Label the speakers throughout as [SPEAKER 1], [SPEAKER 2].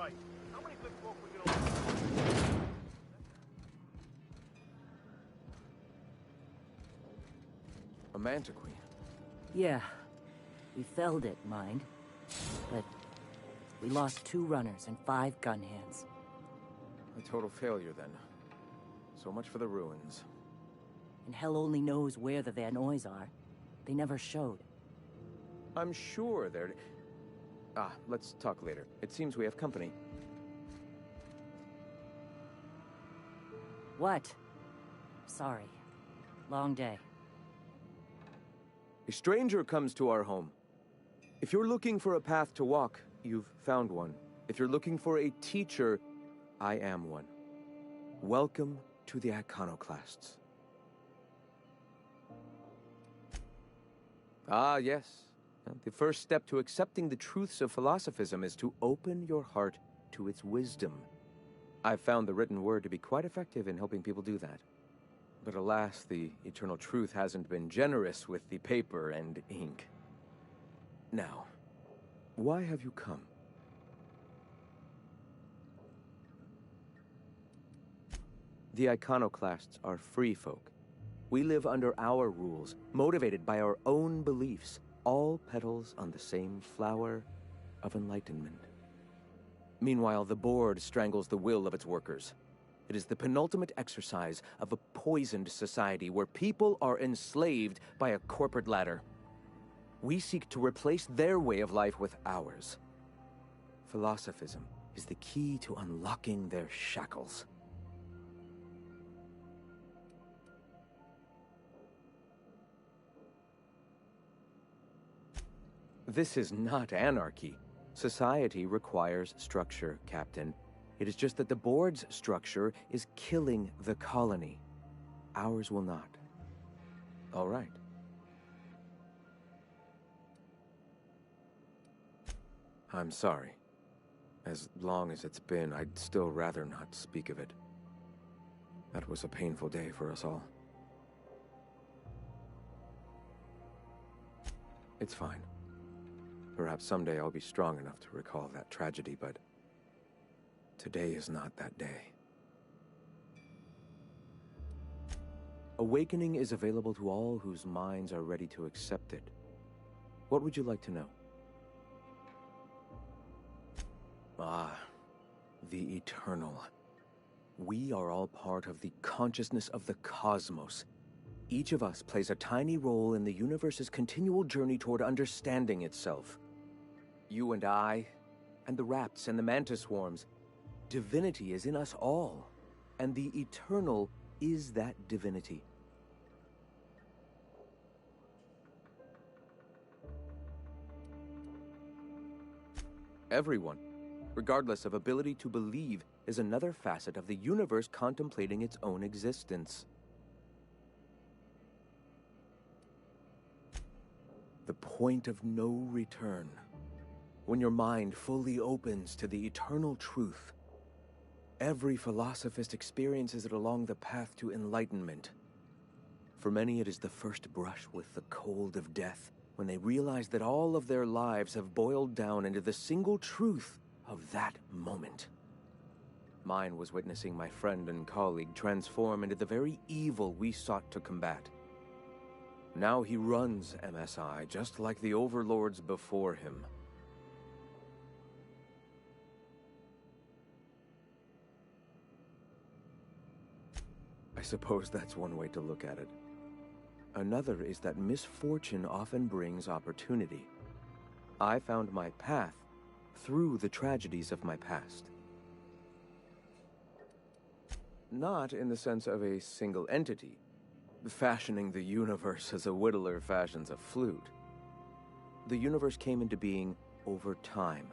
[SPEAKER 1] right. How many good folk we gonna...
[SPEAKER 2] A mantiquine.
[SPEAKER 3] Yeah. We felled it, mind. But we lost 2 runners and 5 gun hands.
[SPEAKER 2] A total failure, then. So much for the ruins.
[SPEAKER 3] And hell only knows where the Van Oys are. They never showed.
[SPEAKER 2] I'm sure they're... let's talk later. It seems we have company.
[SPEAKER 3] What? Sorry. Long day.
[SPEAKER 2] A stranger comes to our home. If you're looking for a path to walk, you've found one. If you're looking for a teacher, I am one. Welcome to the Iconoclasts. Ah, yes. The first step to accepting the truths of philosophism is to open your heart to its wisdom. I've found the written word to be quite effective in helping people do that. But alas, the eternal truth hasn't been generous with the paper and ink. Now, why have you come? The Iconoclasts are free folk. We live under our rules, motivated by our own beliefs, all petals on the same flower of enlightenment. Meanwhile, the board strangles the will of its workers. It is the penultimate exercise of a poisoned society where people are enslaved by a corporate ladder. We seek to replace their way of life with ours. Philosophism is the key to unlocking their shackles. This is not anarchy. Society requires structure, Captain. It is just that the board's structure is killing the colony. Ours will not. All right. I'm sorry. As long as it's been, I'd still rather not speak of it. That was a painful day for us all. It's fine. Perhaps someday I'll be strong enough to recall that tragedy, but today is not that day. Awakening is available to all whose minds are ready to accept it. What would you like to know? Ah, the eternal. We are all part of the consciousness of the cosmos. Each of us plays a tiny role in the universe's continual journey toward understanding itself. You and I, and the rats and the mantis swarms. Divinity is in us all, and the eternal is that divinity. Everyone, regardless of ability to believe, is another facet of the universe contemplating its own existence. The point of no return. When your mind fully opens to the eternal truth, every philosophist experiences it along the path to enlightenment. For many, it is the first brush with the cold of death, when they realize that all of their lives have boiled down into the single truth of that moment. Mine was witnessing my friend and colleague transform into the very evil we sought to combat. Now he runs MSI just like the overlords before him. I suppose that's one way to look at it. Another is that misfortune often brings opportunity. I found my path through the tragedies of my past. Not in the sense of a single entity, fashioning the universe as a whittler fashions a flute. The universe came into being over time,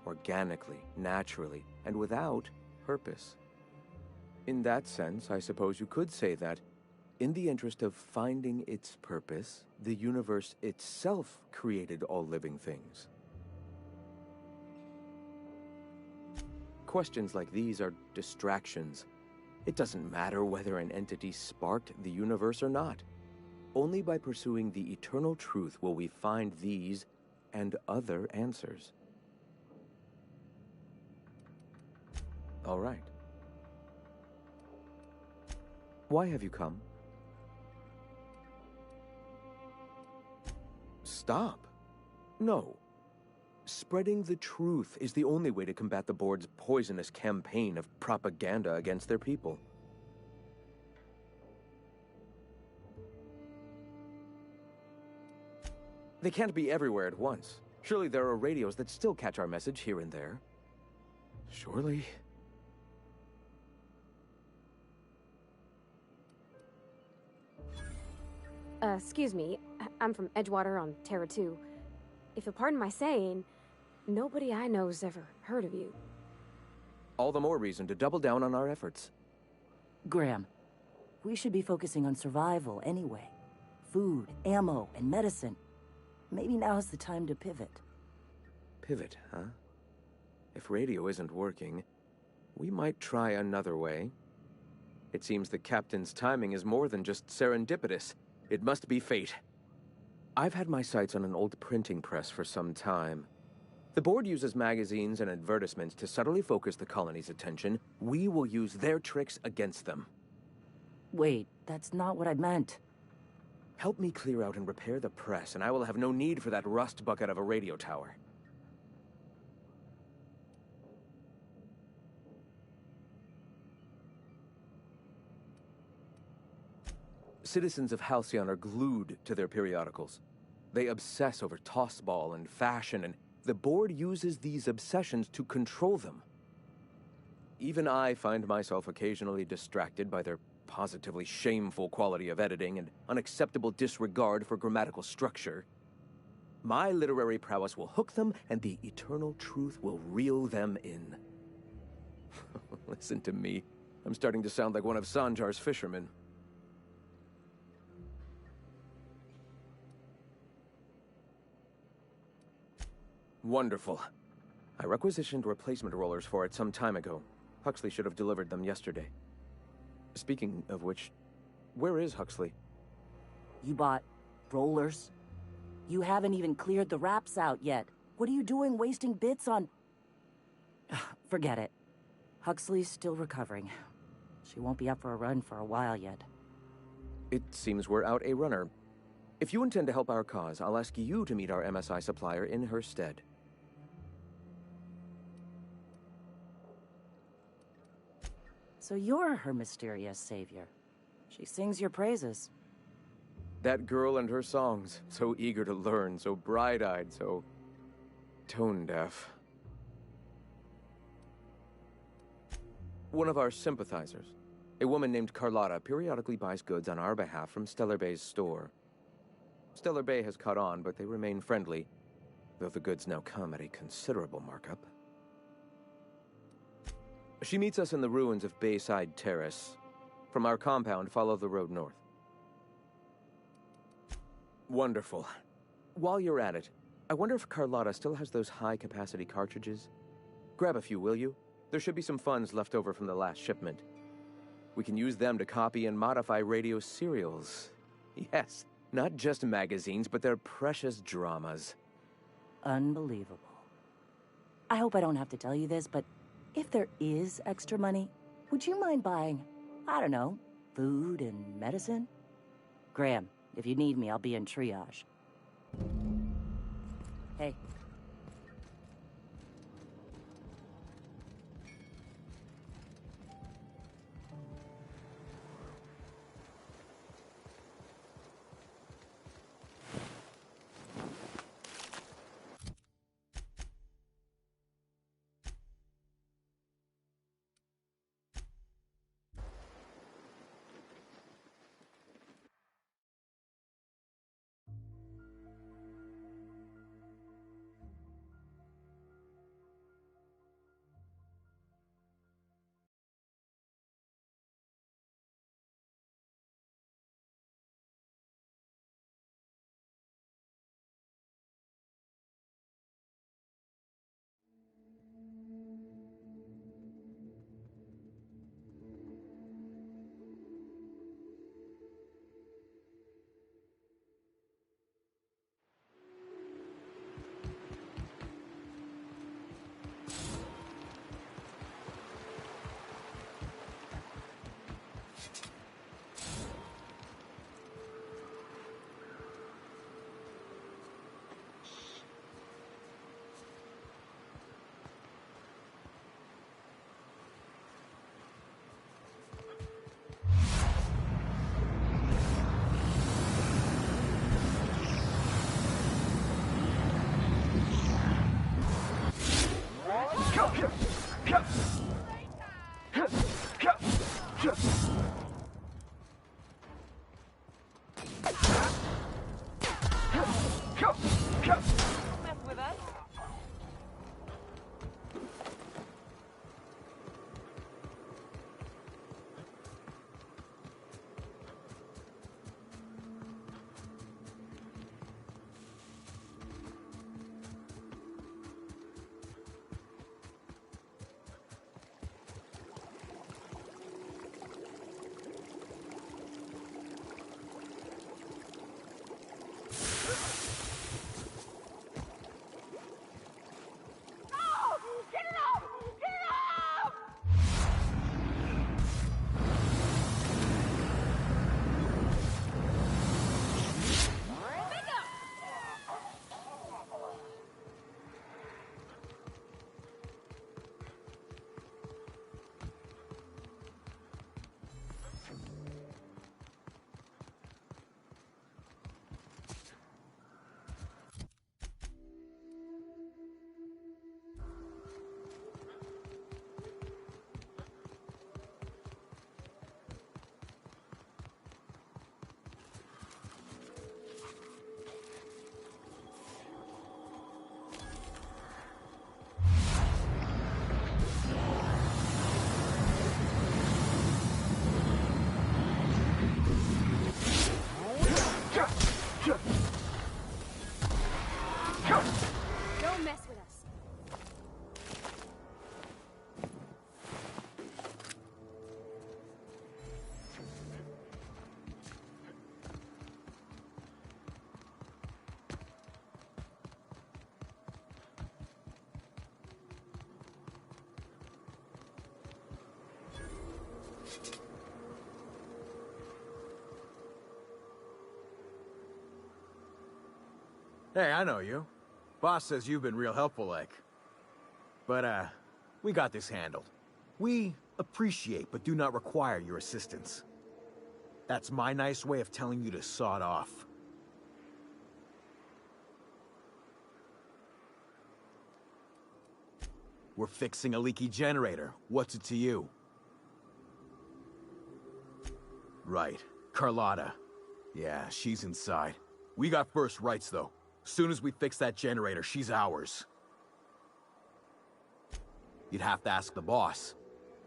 [SPEAKER 2] organically, naturally, and without purpose. In that sense, I suppose you could say that, in the interest of finding its purpose, the universe itself created all living things. Questions like these are distractions. It doesn't matter whether an entity sparked the universe or not. Only by pursuing the eternal truth will we find these and other answers. All right. Why have you come? Stop. No. Spreading the truth is the only way to combat the board's poisonous campaign of propaganda against their people. They can't be everywhere at once. Surely there are radios that still catch our message here and there. Surely.
[SPEAKER 4] Excuse me. I'm from Edgewater on Terra 2. If you'll pardon my saying, nobody I know's ever heard of you.
[SPEAKER 2] All the more reason to double down on our efforts.
[SPEAKER 3] Graham, we should be focusing on survival anyway. Food, ammo, and medicine. Maybe now's the time to pivot.
[SPEAKER 2] Pivot, huh? If radio isn't working, we might try another way. It seems the captain's timing is more than just serendipitous. It must be fate. I've had my sights on an old printing press for some time. The board uses magazines and advertisements to subtly focus the colony's attention. We will use their tricks against them.
[SPEAKER 3] Wait, that's not what I meant.
[SPEAKER 2] Help me clear out and repair the press, and I will have no need for that rust bucket of a radio tower. Citizens of Halcyon are glued to their periodicals. They obsess over tossball and fashion, and the board uses these obsessions to control them. Even I find myself occasionally distracted by their positively shameful quality of editing and unacceptable disregard for grammatical structure. My literary prowess will hook them, and the eternal truth will reel them in. Listen to me. I'm starting to sound like one of Sanjar's fishermen. Wonderful. I requisitioned replacement rollers for it some time ago. Huxley should have delivered them yesterday. Speaking of which, where is Huxley?
[SPEAKER 3] You bought rollers? You haven't even cleared the wraps out yet. What are you doing wasting bits on... Forget it. Huxley's still recovering. She won't be up for a run for a while yet.
[SPEAKER 2] It seems we're out a runner. If you intend to help our cause, I'll ask you to meet our MSI supplier in her stead.
[SPEAKER 3] So you're her mysterious savior. She sings your praises.
[SPEAKER 2] That girl and her songs, so eager to learn, so bright-eyed, so tone-deaf. One of our sympathizers, a woman named Carlotta, periodically buys goods on our behalf from Stellar Bay's store. Stellar Bay has caught on, but they remain friendly, though the goods now come at a considerable markup. She meets us in the ruins of Bayside Terrace. From our compound, follow the road north. Wonderful. While you're at it, I wonder if Carlotta still has those high-capacity cartridges? Grab a few, will you? There should be some funds left over from the last shipment. We can use them to copy and modify radio serials. Yes, not just magazines, but their precious dramas.
[SPEAKER 3] Unbelievable. I hope I don't have to tell you this, but if there is extra money, would you mind buying, I don't know, food and medicine? Graham, if you need me, I'll be in triage. Hey.
[SPEAKER 5] Mess with us.
[SPEAKER 4] Don't mess with us.
[SPEAKER 6] Hey, I know you. Boss says you've been real helpful, like. But, we got this handled. We appreciate but do not require your assistance. That's my nice way of telling you to sod off. We're fixing a leaky generator. What's it to you? Right. Carlotta. Yeah, she's inside. We got first rights, though. Soon as we fix that generator, she's ours. You'd have to ask the boss.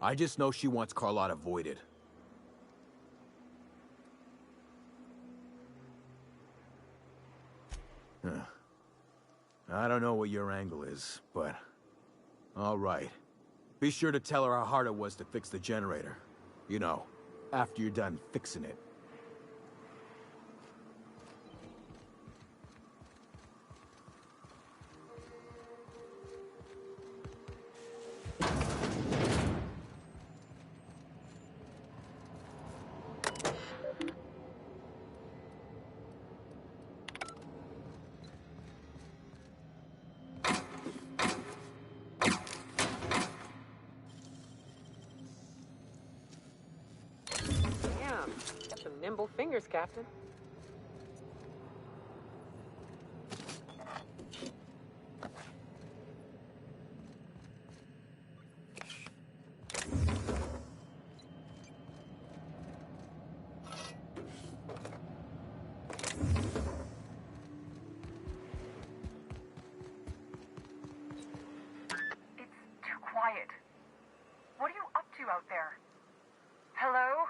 [SPEAKER 6] I just know she wants Carlotta voided. I don't know what your angle is, but... all right. Be sure to tell her how hard it was to fix the generator. You know, after you're done fixing it.
[SPEAKER 5] Got some nimble fingers, Captain.
[SPEAKER 7] It's too quiet. What are you up to out there? Hello?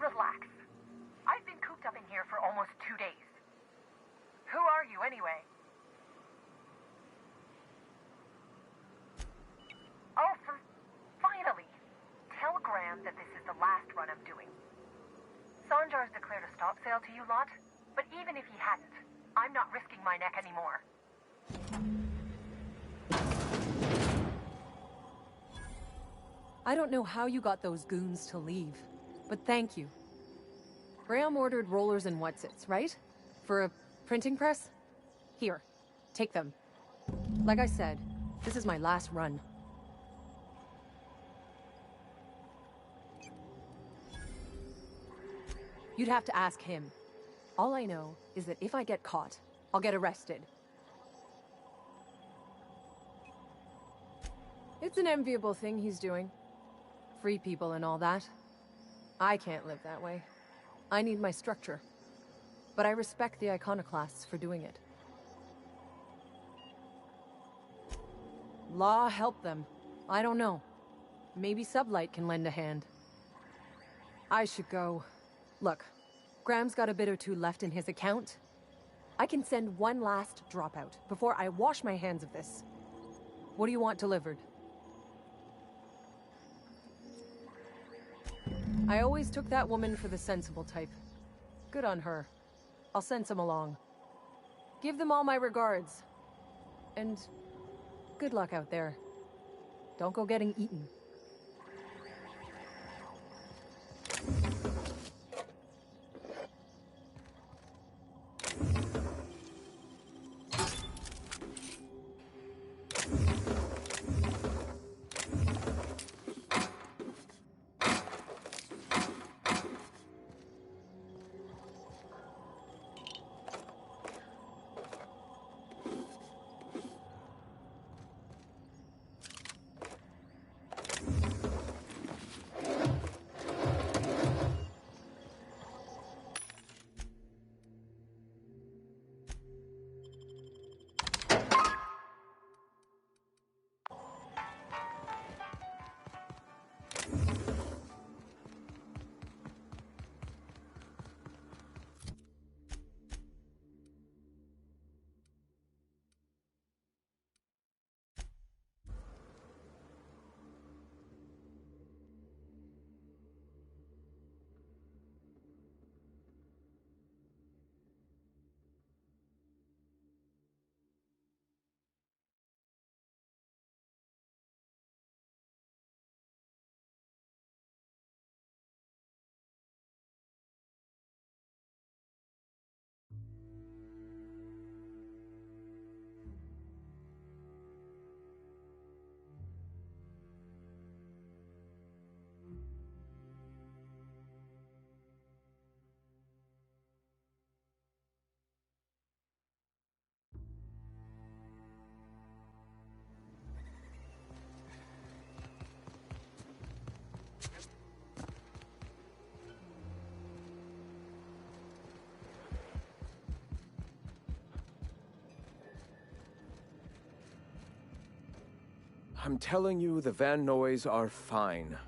[SPEAKER 7] Relax. I've been cooped up in here for almost 2 days. Who are you, anyway? Oh, finally! Tell Graham that this is the last run I'm doing. Sanjar's declared a stop sale to you lot, but even if he hadn't, I'm not risking my neck anymore.
[SPEAKER 8] I don't know how you got those goons to leave, but thank you. Graham ordered rollers and whatsits, right? For a printing press? Here, take them. Like I said, this is my last run. You'd have to ask him. All I know is that if I get caught, I'll get arrested. It's an enviable thing he's doing. free people and all that. I can't live that way. I need my structure. But I respect the iconoclasts for doing it. Law help them. I don't know. Maybe Sublight can lend a hand. I should go. Look, Graham's got a bit or two left in his account. I can send one last dropout before I wash my hands of this. What do you want delivered? I always took that woman for the sensible type. Good on her. I'll send some along. Give them all my regards. And good luck out there. Don't go getting eaten.
[SPEAKER 2] I'm telling you, the Van Noys are fine.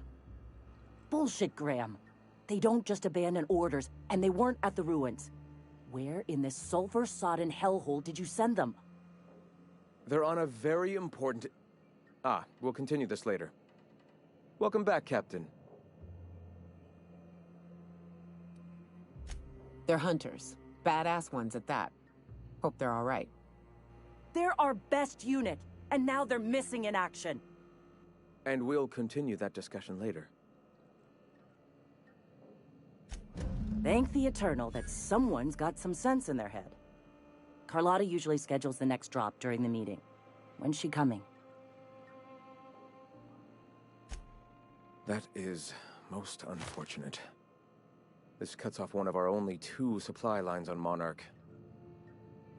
[SPEAKER 3] Bullshit, Graham. They don't just abandon orders, and they weren't at the ruins. Where in this sulfur-sodden hellhole did you send them?
[SPEAKER 2] They're on a very important... we'll continue this later. Welcome back, Captain.
[SPEAKER 5] They're hunters. Badass ones at that. Hope they're all right.
[SPEAKER 3] They're our best unit, and now they're missing in action.
[SPEAKER 2] And we'll continue that discussion later.
[SPEAKER 3] Thank the Eternal that someone's got some sense in their head. Carlotta usually schedules the next drop during the meeting. When's she coming?
[SPEAKER 2] That is most unfortunate. This cuts off one of our only 2 supply lines on Monarch.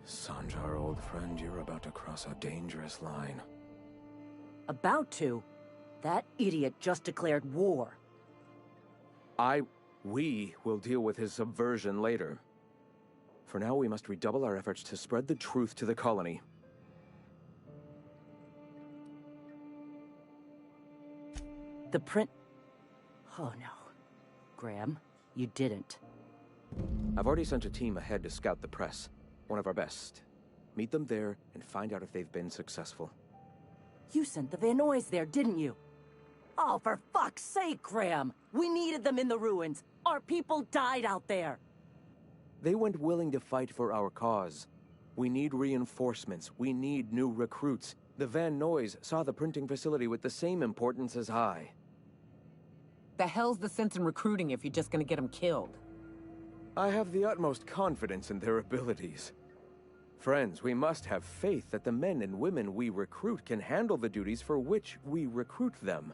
[SPEAKER 2] Sanjar, old friend, you're about to cross a dangerous line.
[SPEAKER 3] About to? That idiot just declared war.
[SPEAKER 2] We will deal with his subversion later. For now, we must redouble our efforts to spread the truth to the colony.
[SPEAKER 3] The print... Oh no. Graham, you didn't.
[SPEAKER 2] I've already sent a team ahead to scout the press. One of our best. Meet them there and find out if they've been successful.
[SPEAKER 3] You sent the Van Noys there, didn't you? Oh, for fuck's sake, Graham! We needed them in the ruins. Our people died out there.
[SPEAKER 2] They went willing to fight for our cause. We need reinforcements. We need new recruits. The Van Noys saw the printing facility with the same importance as I.
[SPEAKER 5] The hell's the sense in recruiting if you're just gonna get them killed?
[SPEAKER 2] I have the utmost confidence in their abilities. Friends, we must have faith that the men and women we recruit can handle the duties for which we recruit them.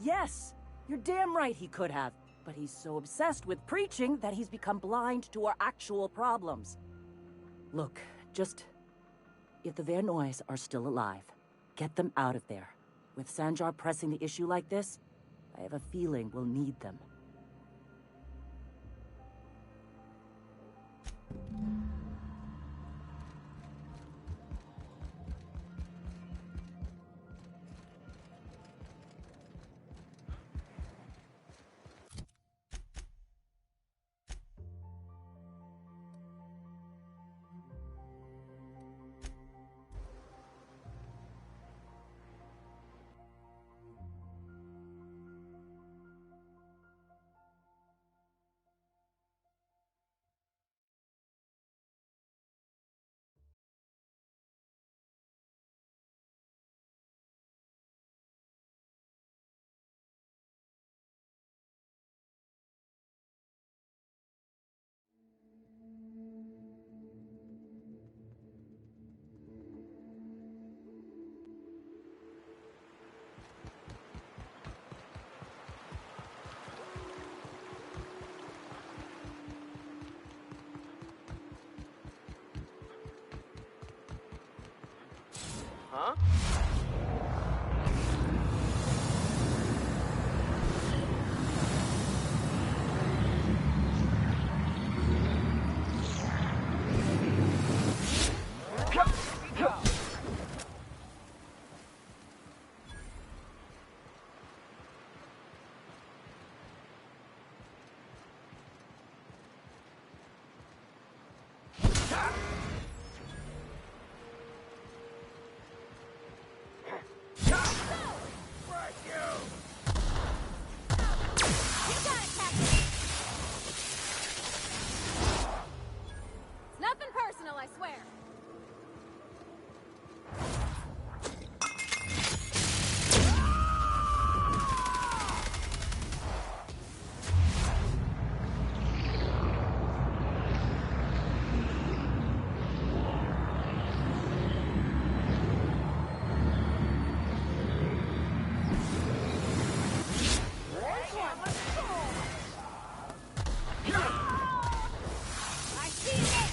[SPEAKER 3] Yes! You're damn right he could have. But he's so obsessed with preaching that he's become blind to our actual problems. Look, just... If the Vernoys are still alive, get them out of there. With Sanjar pressing the issue like this, I have a feeling we'll need them.
[SPEAKER 1] Huh?
[SPEAKER 4] Nothing personal, I swear. I see it!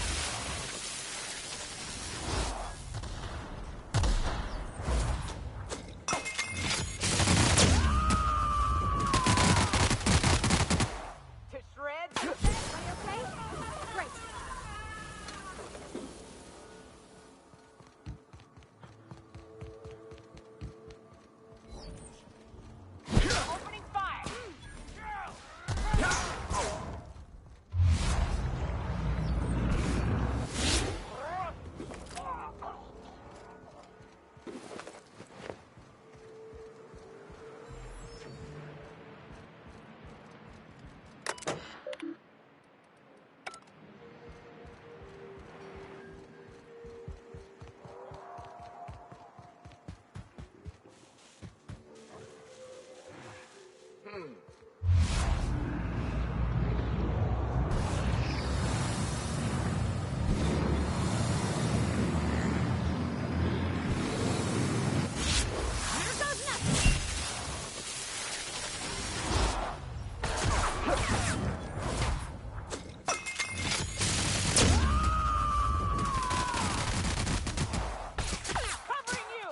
[SPEAKER 5] To shreds?
[SPEAKER 4] Are you okay? Great.
[SPEAKER 5] Opening fire!
[SPEAKER 4] Here goes nothing.
[SPEAKER 5] Covering you!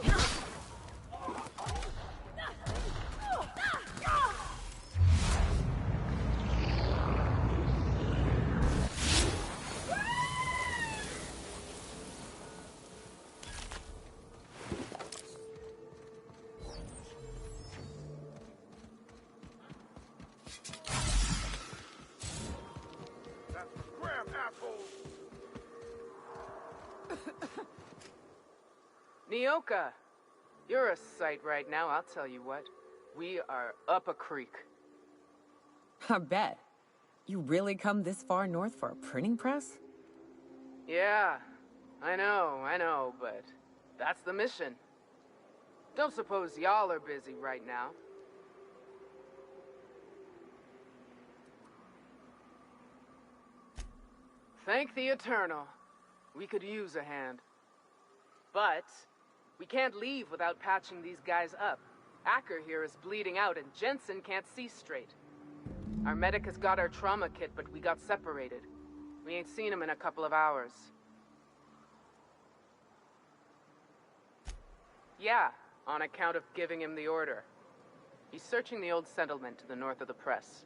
[SPEAKER 1] That's for Graham, asshole!
[SPEAKER 9] Nyoka, you're a sight right now, I'll tell you what. We are up a creek.
[SPEAKER 5] I bet. You really come this far north for a printing press?
[SPEAKER 9] Yeah, I know, but that's the mission. Don't suppose y'all are busy right now. Thank the Eternal. We could use a hand. But we can't leave without patching these guys up. Acker here is bleeding out and Jensen can't see straight. Our medic has got our trauma kit, but we got separated. We ain't seen him in a couple of hours. Yeah, on account of giving him the order. He's searching the old settlement to the north of the press.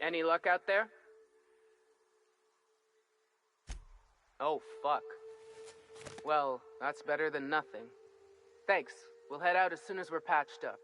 [SPEAKER 9] Any luck out there? Oh, fuck. Well, that's better than nothing. Thanks. We'll head out as soon as we're patched up.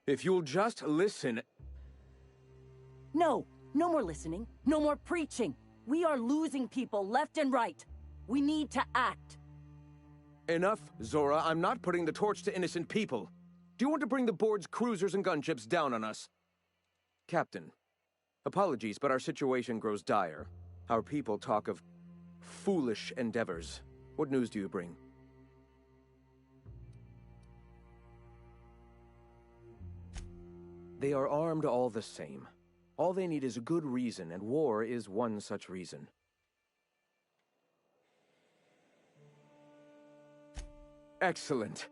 [SPEAKER 2] If you'll just listen...
[SPEAKER 3] No, no more listening, no more preaching. We are losing people left and right. We need to act.
[SPEAKER 2] Enough, Zora. I'm not putting the torch to innocent people. Do you want to bring the board's cruisers and gunships down on us? Captain, apologies, but our situation grows dire. Our people talk of foolish endeavors. What news do you bring? They are armed all the same. All they need is a good reason, and war is one such reason. Excellent.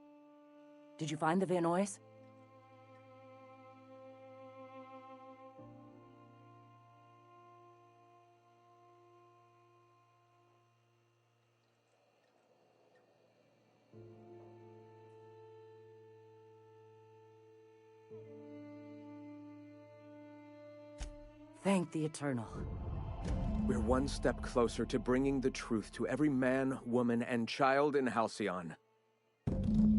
[SPEAKER 3] Did you find the Vanoys? Thank the Eternal.
[SPEAKER 2] We're one step closer to bringing the truth to every man, woman, and child in Halcyon.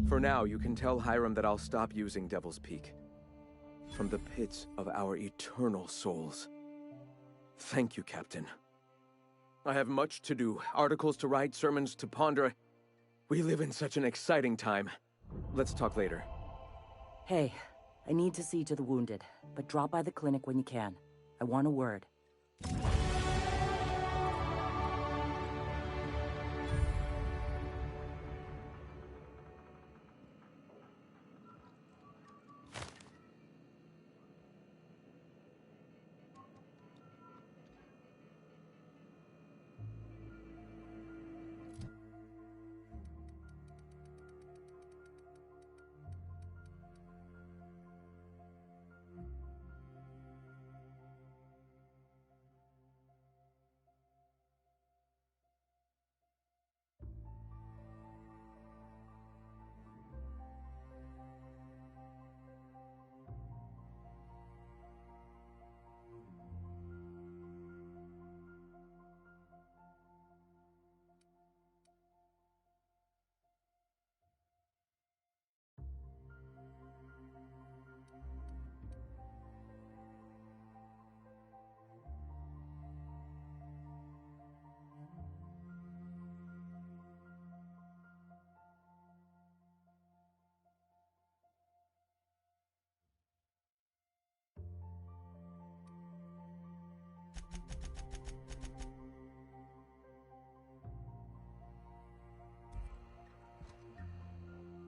[SPEAKER 2] For now, you can tell Hiram that I'll stop using Devil's Peak. From the pits of our eternal souls. Thank you, Captain. I have much to do, articles to write, sermons to ponder. We live in such an exciting time. Let's talk later.
[SPEAKER 3] Hey, I need to see to the wounded, but drop by the clinic when you can. I want a word.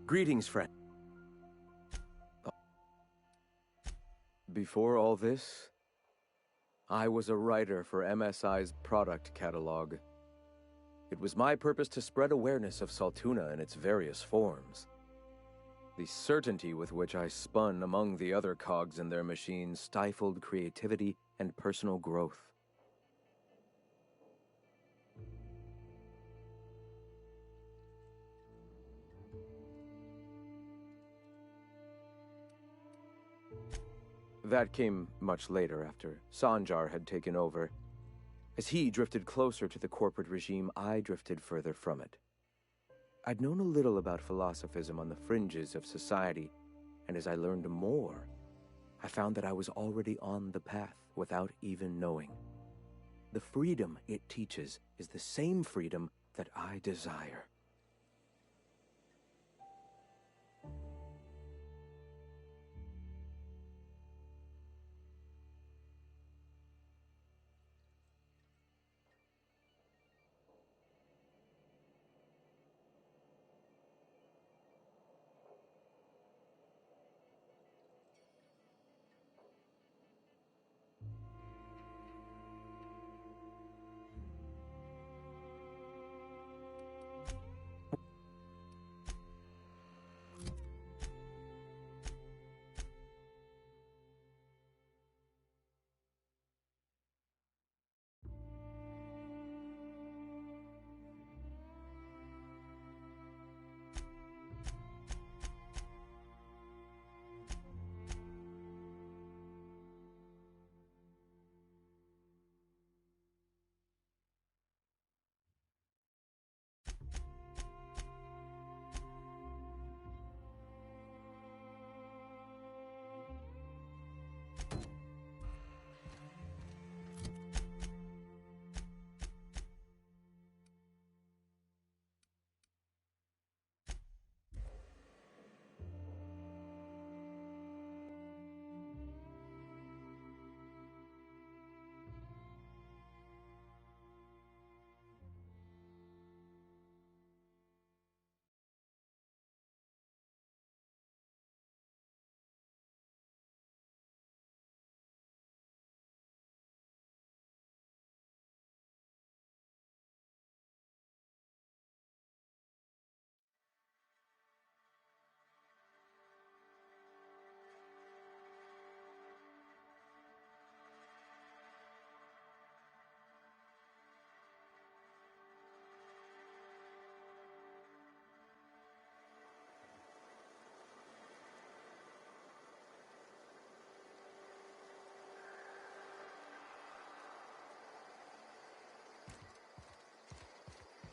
[SPEAKER 2] Greetings, friend. Before all this, I was a writer for MSI's product catalog. It was my purpose to spread awareness of Saltuna in its various forms. The certainty with which I spun among the other cogs in their machine stifled creativity and personal growth. That came much later, after Sanjar had taken over. As he drifted closer to the corporate regime, I drifted further from it. I'd known a little about philosophism on the fringes of society, and as I learned more, I found that I was already on the path without even knowing. The freedom it teaches is the same freedom that I desire.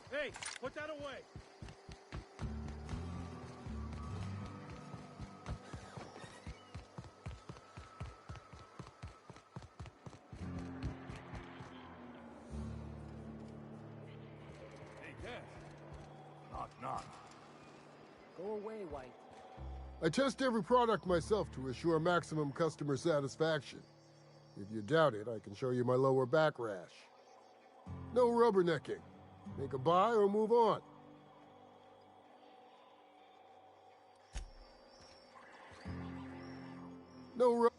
[SPEAKER 1] Hey, put that away! Hey, Dad. Knock, knock.
[SPEAKER 10] Go away, White.
[SPEAKER 11] I test every product myself to assure maximum customer satisfaction. If you doubt it, I can show you my lower back rash. No rubbernecking. Make a buy or move on. No rub...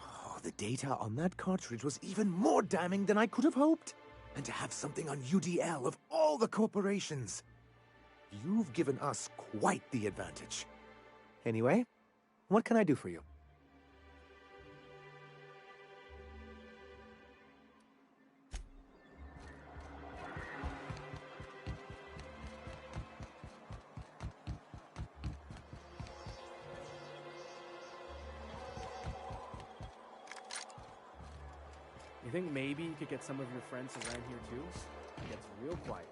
[SPEAKER 2] Oh, the data on that cartridge was even more damning than I could have hoped. And to have something on UDL of all the corporations. You've given us quite the advantage. Anyway, what can I do for you?
[SPEAKER 10] You think maybe you could get some of your friends around here too? It gets real quiet.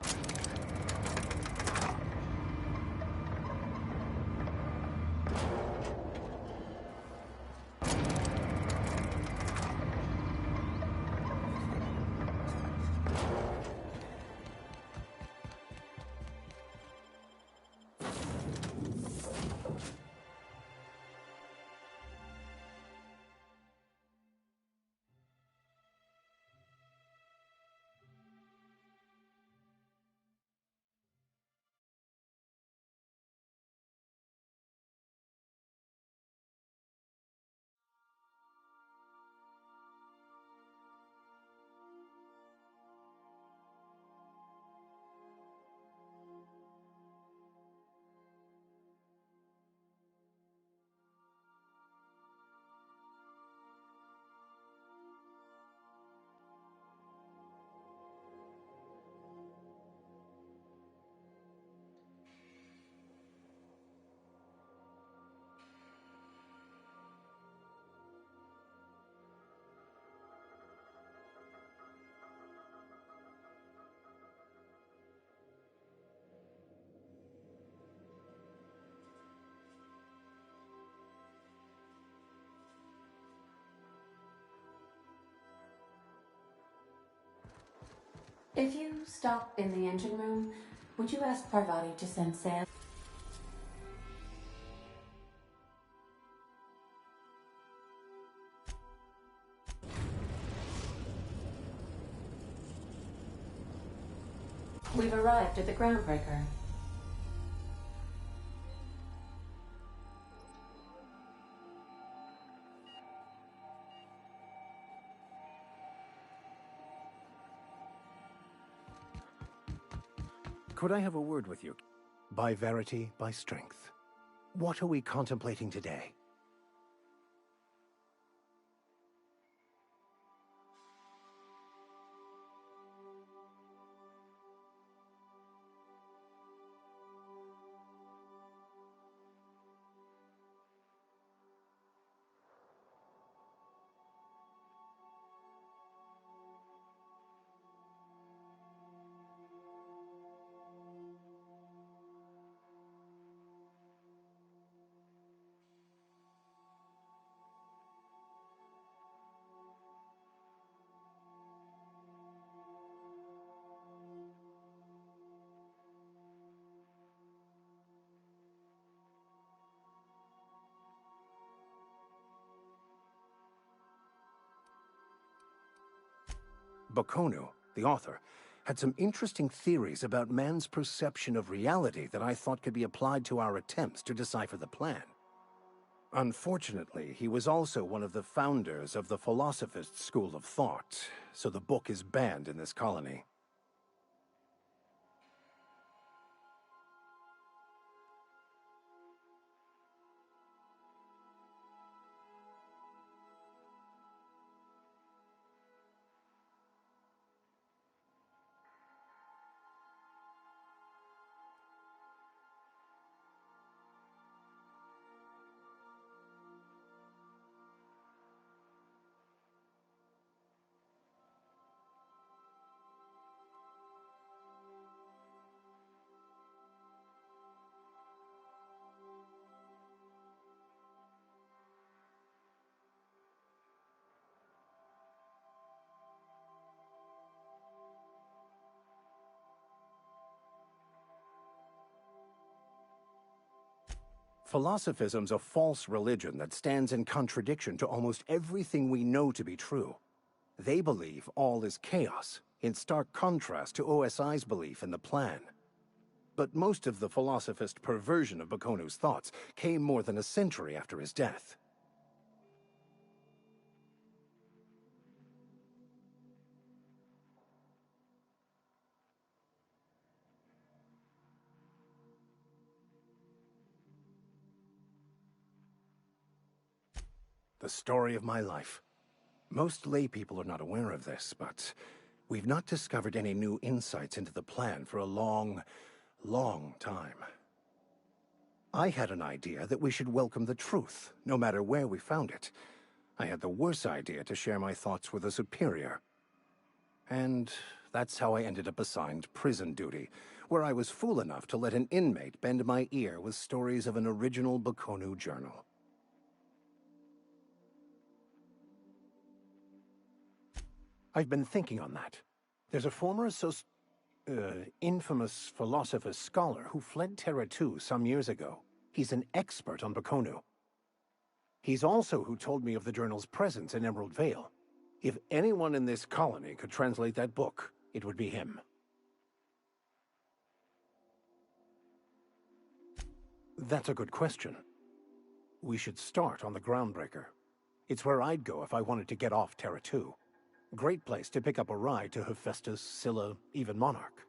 [SPEAKER 12] If you stop in the engine room, would you ask Parvati to send Sam? We've arrived at the groundbreaker.
[SPEAKER 13] Could I have a word with you? By verity, by strength. What are we contemplating today? Bakonu, the author, had some interesting theories about man's perception of reality that I thought could be applied to our attempts to decipher the plan. Unfortunately, he was also one of the founders of the Philosophist school of thought, so the book is banned in this colony. Philosophism's a false religion that stands in contradiction to almost everything we know to be true. They believe all is chaos, in stark contrast to OSI's belief in the plan. But most of the philosophist perversion of Bakonu's thoughts came more than a century after his death. The story of my life. Most laypeople are not aware of this, but we've not discovered any new insights into the plan for a long, long time. I had an idea that we should welcome the truth, no matter where we found it. I had the worse idea to share my thoughts with a superior. And that's how I ended up assigned prison duty, where I was fool enough to let an inmate bend my ear with stories of an original Bakonu journal. I've been thinking on that. There's a former infamous philosopher scholar who fled Terra 2 some years ago. He's an expert on Bakonu. He's also who told me of the journal's presence in Emerald Vale. If anyone in this colony could translate that book, it would be him. That's a good question. We should start on the Groundbreaker. It's where I'd go if I wanted to get off Terra 2. Great place to pick up a ride to Hephaestus, Scylla, even Monarch.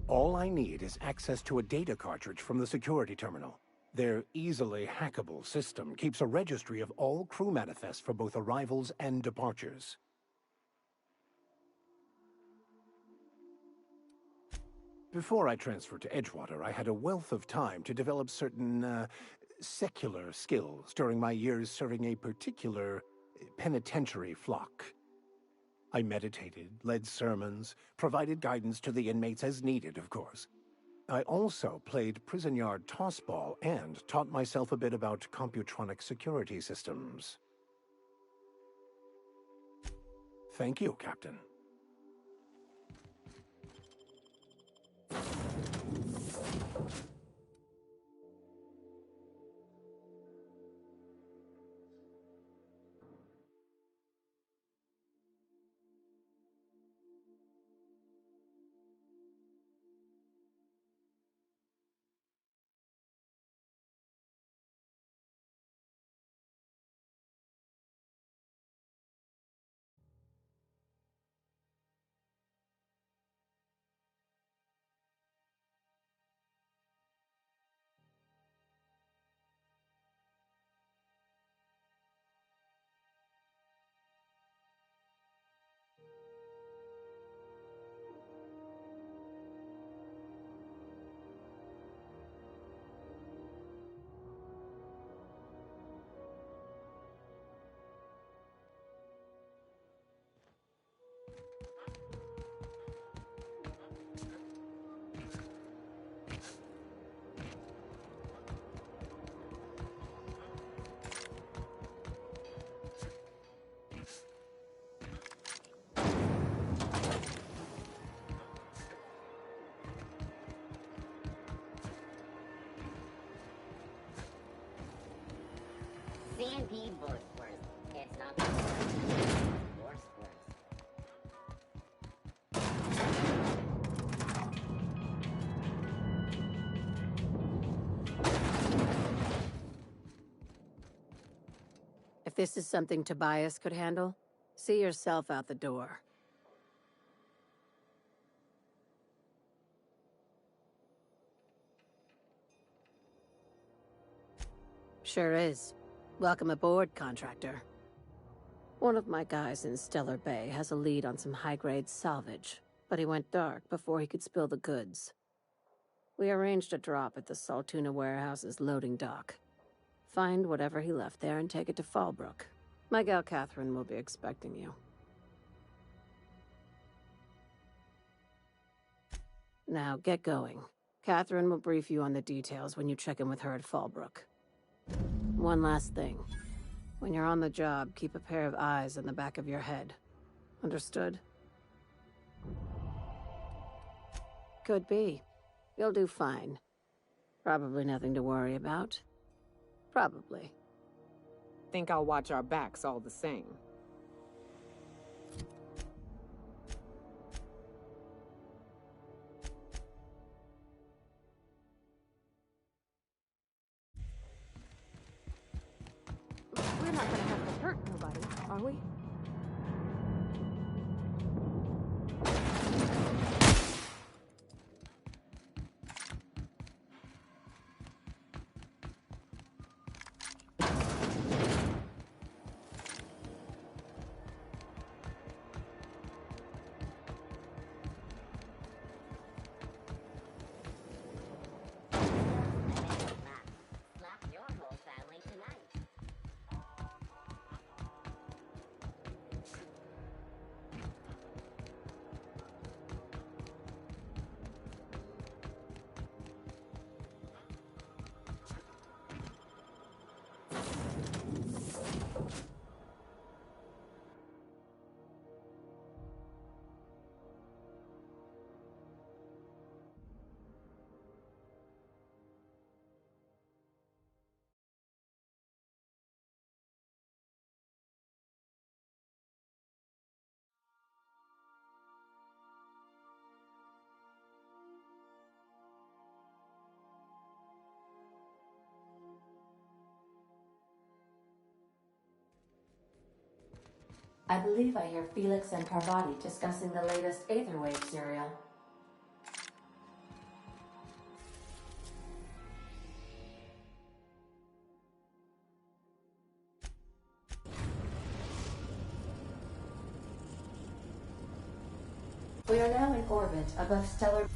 [SPEAKER 13] All I need is access to a data cartridge from the security terminal. Their easily hackable system keeps a registry of all crew manifests for both arrivals and departures. Before I transferred to Edgewater, I had a wealth of time to develop certain, secular skills during my years serving a particular penitentiary flock. I meditated, led sermons, provided guidance to the inmates as needed, of course. I also played prison yard tossball and taught myself a bit about computronic security systems. Thank you, Captain.
[SPEAKER 14] CNP Bursworth. It's not the Bursworth.
[SPEAKER 15] If this is something Tobias could handle, see yourself out the door. Sure is. Welcome aboard, contractor. One of my guys in Stellar Bay has a lead on some high-grade salvage, but he went dark before he could spill the goods. We arranged a drop at the Saltuna warehouse's loading dock. Find whatever he left there and take it to Fallbrook. My gal Catherine will be expecting you. Now, get going. Catherine will brief you on the details when you check in with her at Fallbrook. One last thing. When you're on the job, keep a pair of eyes in the back of your head. Understood? Could be. You'll do fine. Probably nothing to worry about. Probably.
[SPEAKER 5] Think I'll watch our backs all the same.
[SPEAKER 4] We're not gonna have to hurt nobody, are we?
[SPEAKER 14] Slap your whole family tonight.
[SPEAKER 12] I believe I hear Felix and Parvati discussing the latest Aetherwave serial. We are now in orbit above stellar...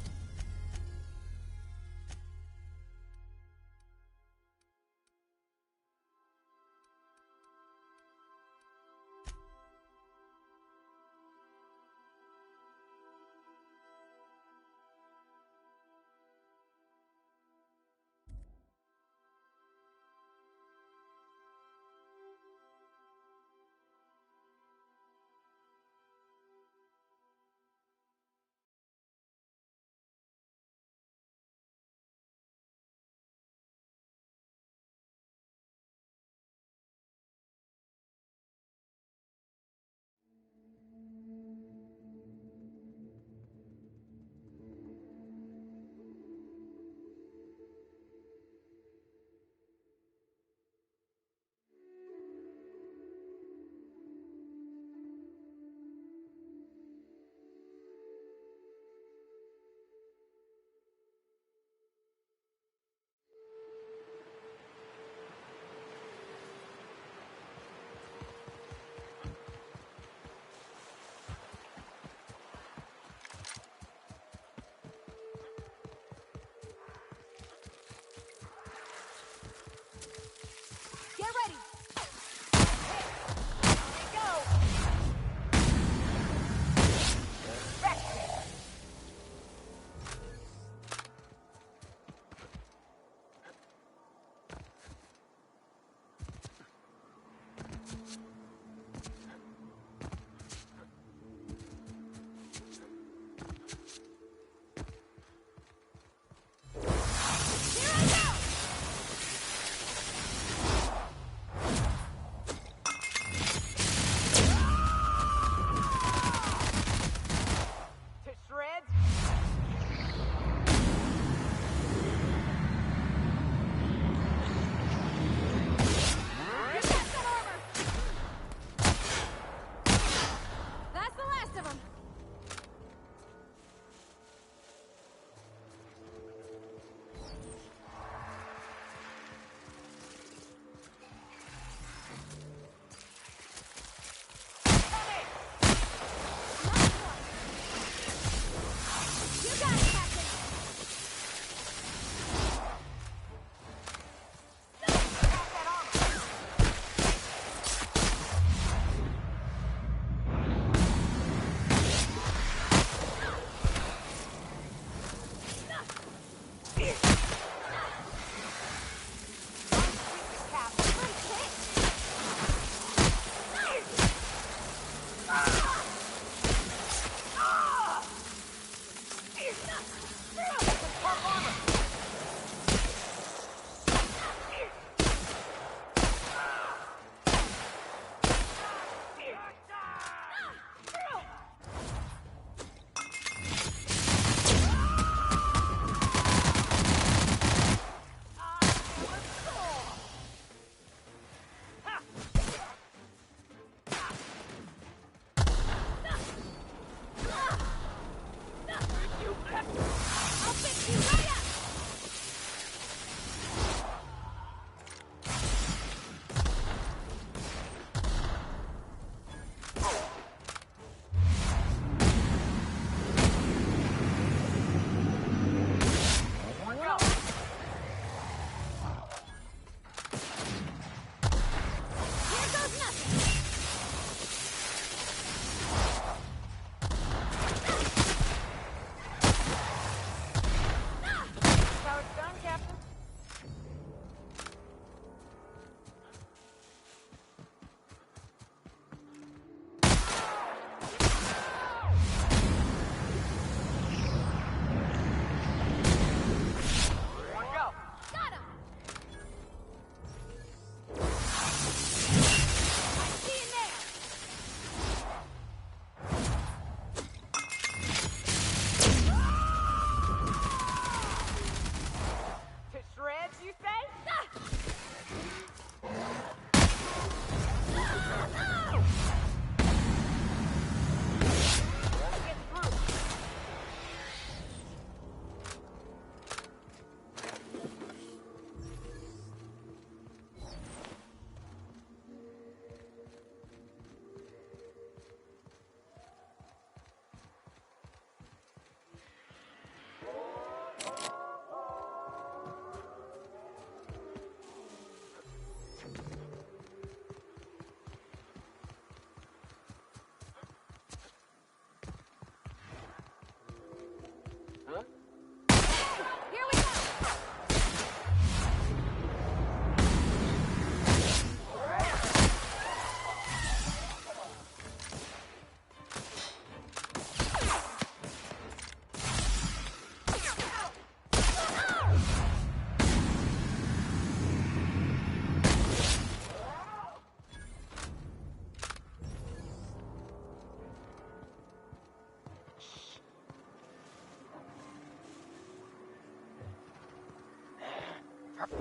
[SPEAKER 16] Covering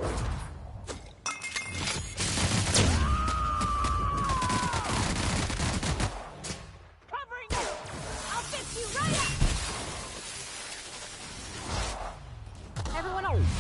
[SPEAKER 16] you! I'll fix you right up!
[SPEAKER 4] Everyone else!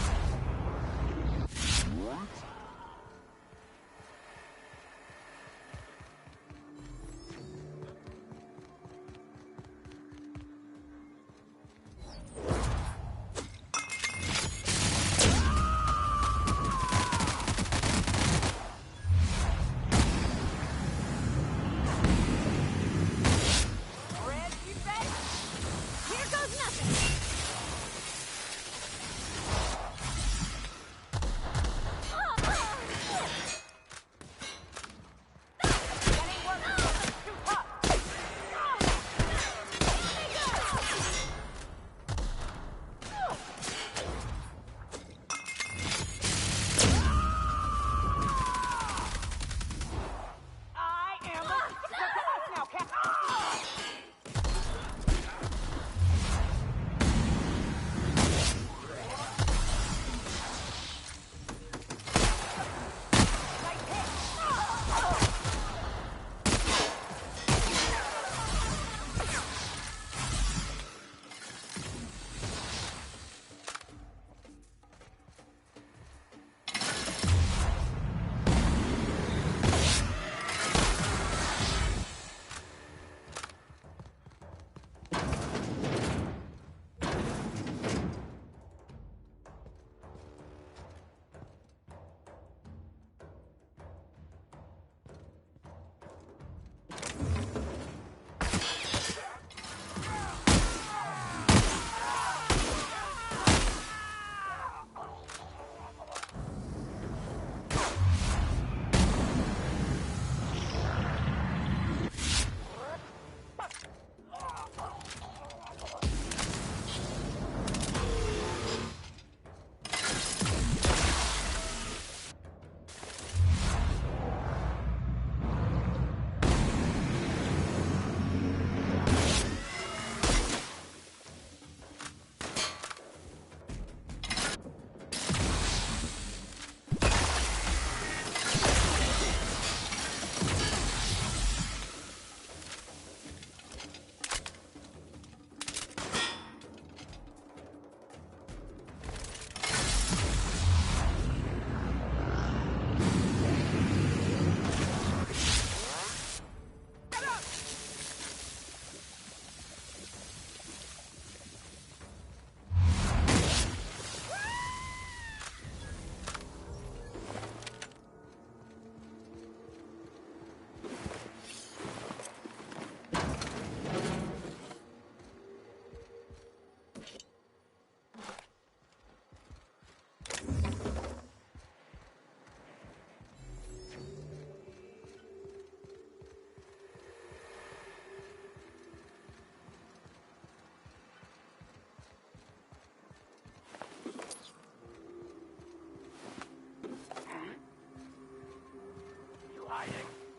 [SPEAKER 16] Here goes nothing!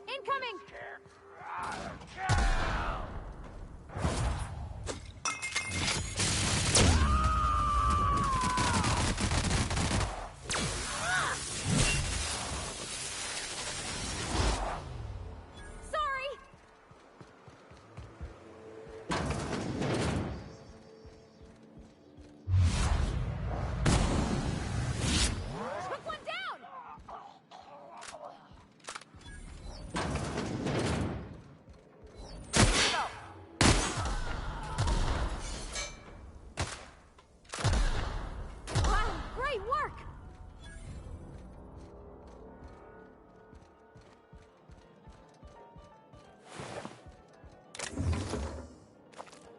[SPEAKER 16] Incoming! Sorry! Took one down! Wow, great work!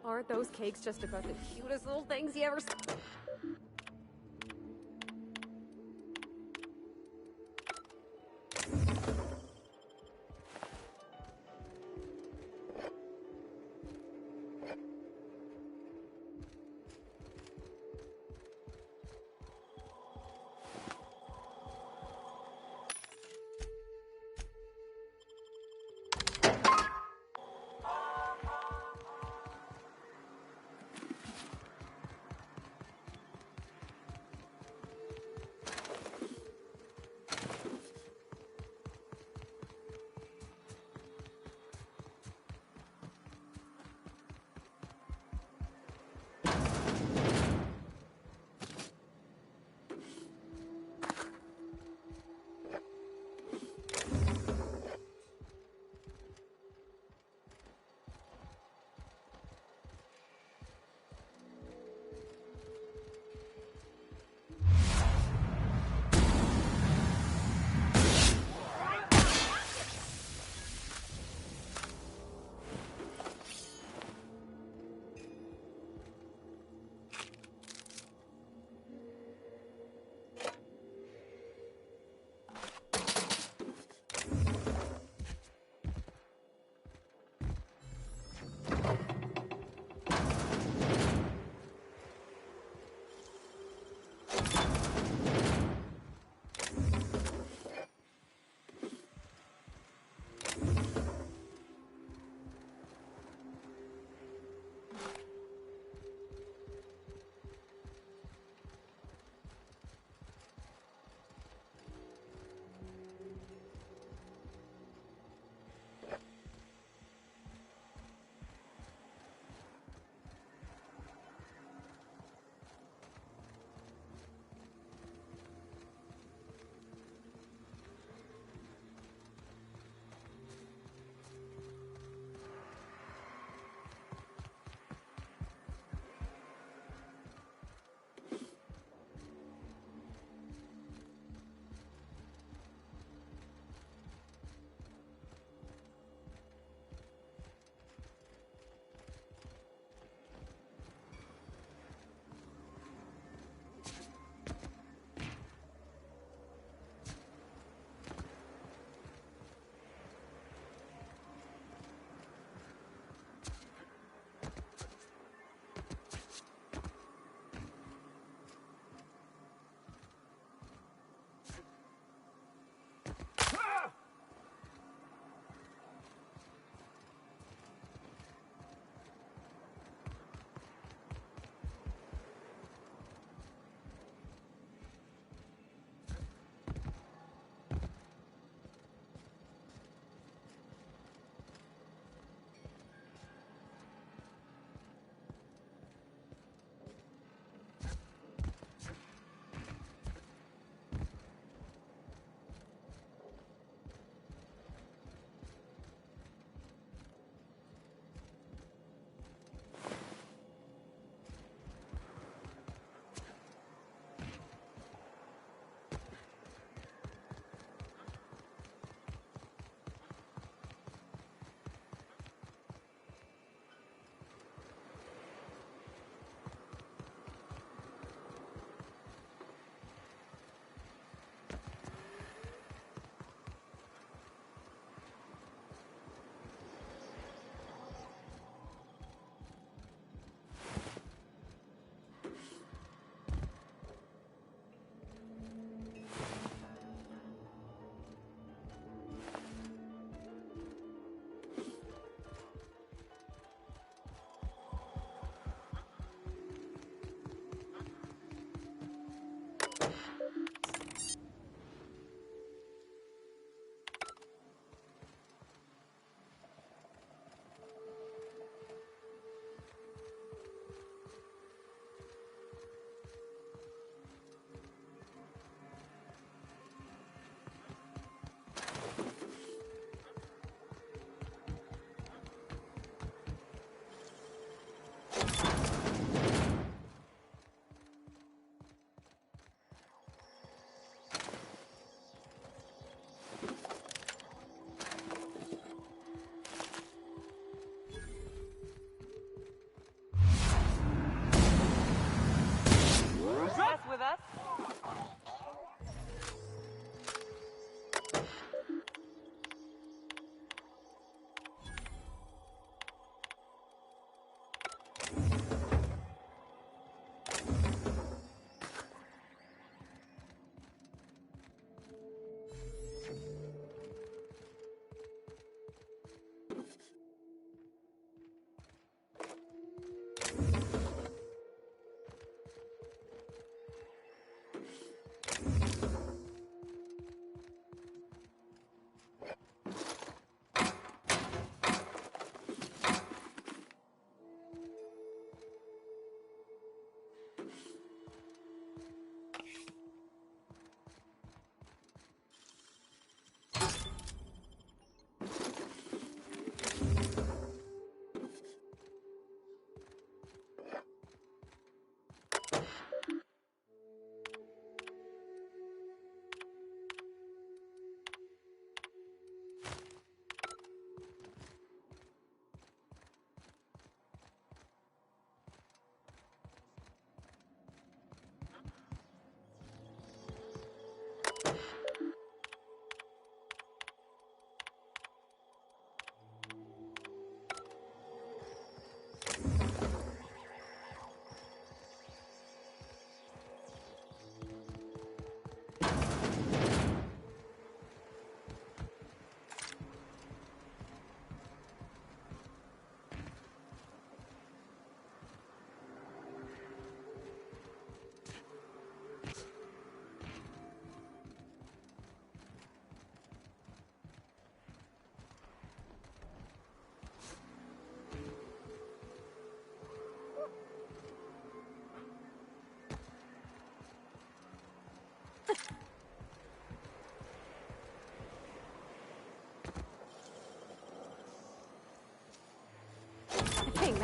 [SPEAKER 4] Aren't those cakes just about the cutest little things you ever...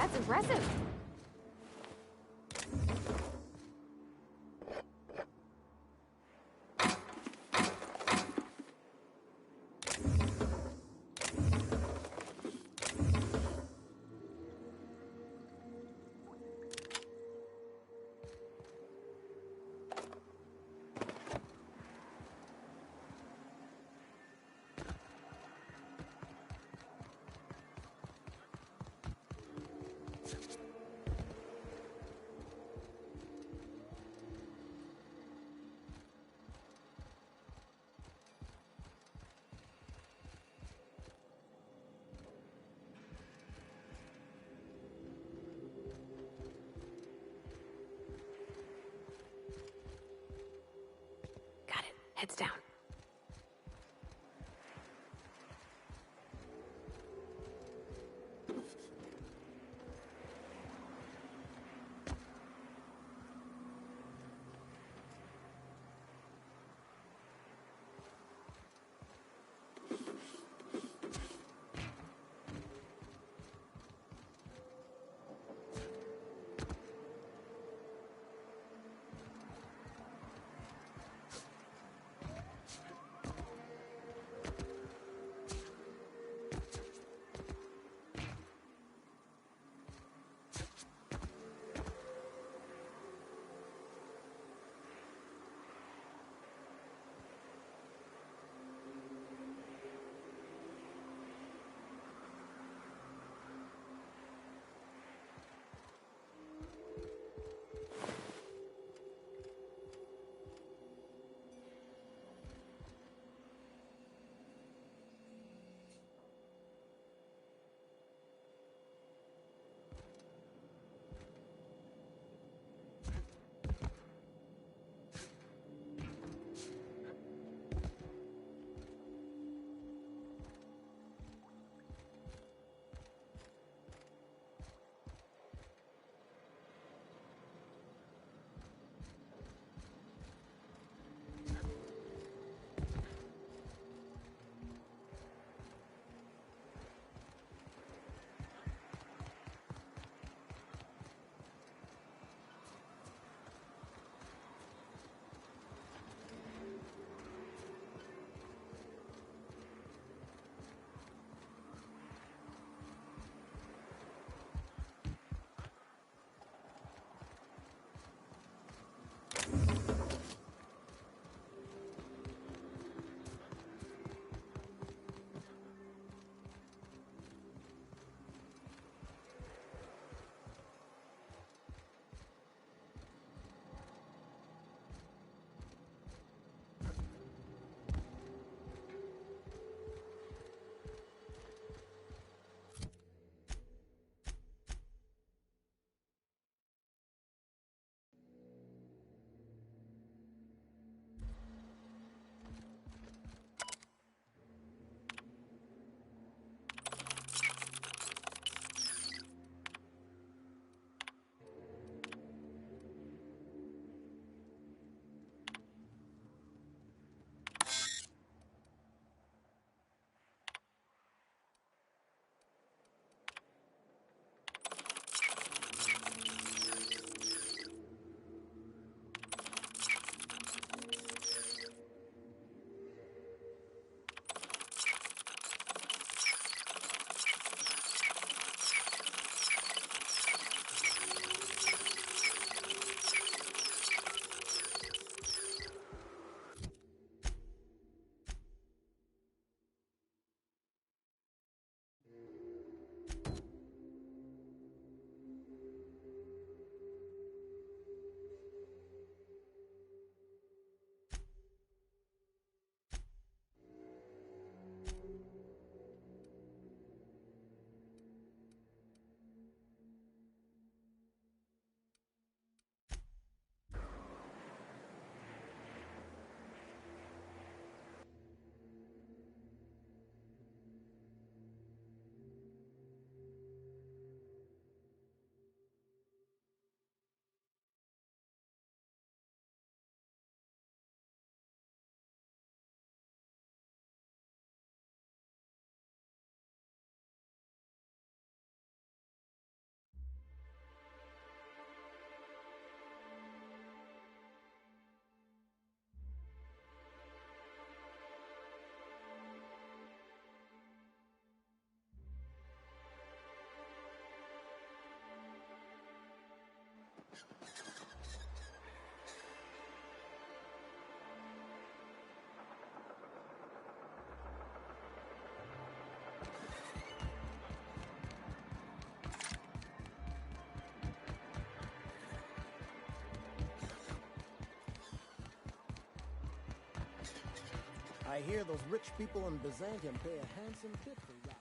[SPEAKER 4] That's impressive. Heads down.
[SPEAKER 17] I hear those rich people in Byzantium pay a handsome bit for rap.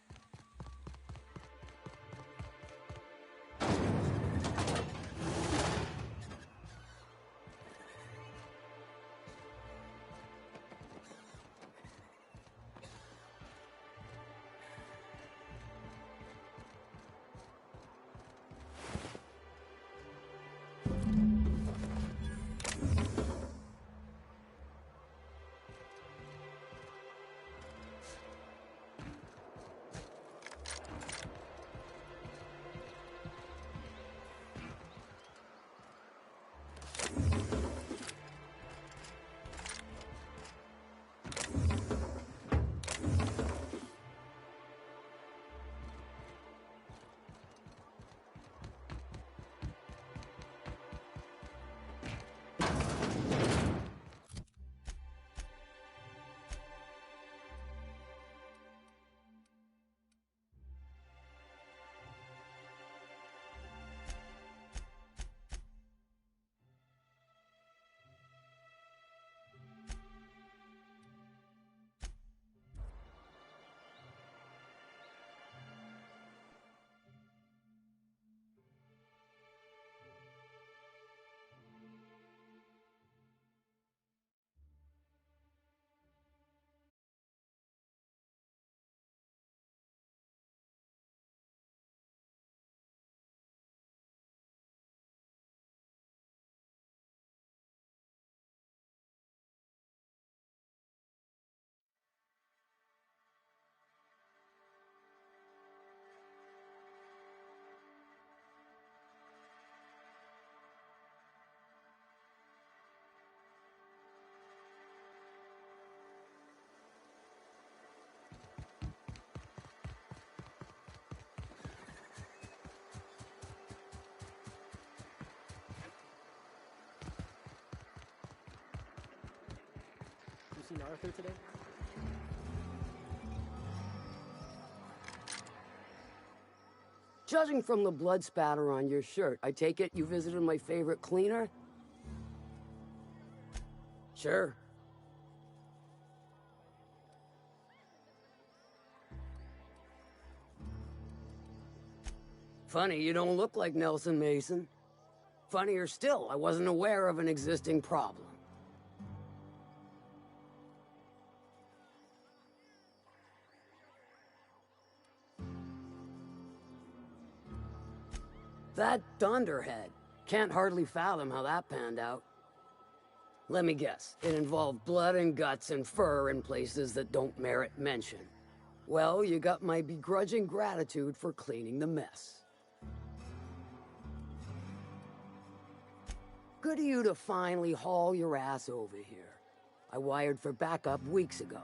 [SPEAKER 10] You seen Arthur today?
[SPEAKER 18] Judging from the blood spatter on your shirt, I take it you visited my favorite cleaner? Sure. Funny, you don't look like Nelson Mason. Funnier still, I wasn't aware of an existing problem. That dunderhead. Can't hardly fathom how that panned out. Let me guess, it involved blood and guts and fur in places that don't merit mention. Well, you got my begrudging gratitude for cleaning the mess. Good of you to finally haul your ass over here. I wired for backup weeks ago.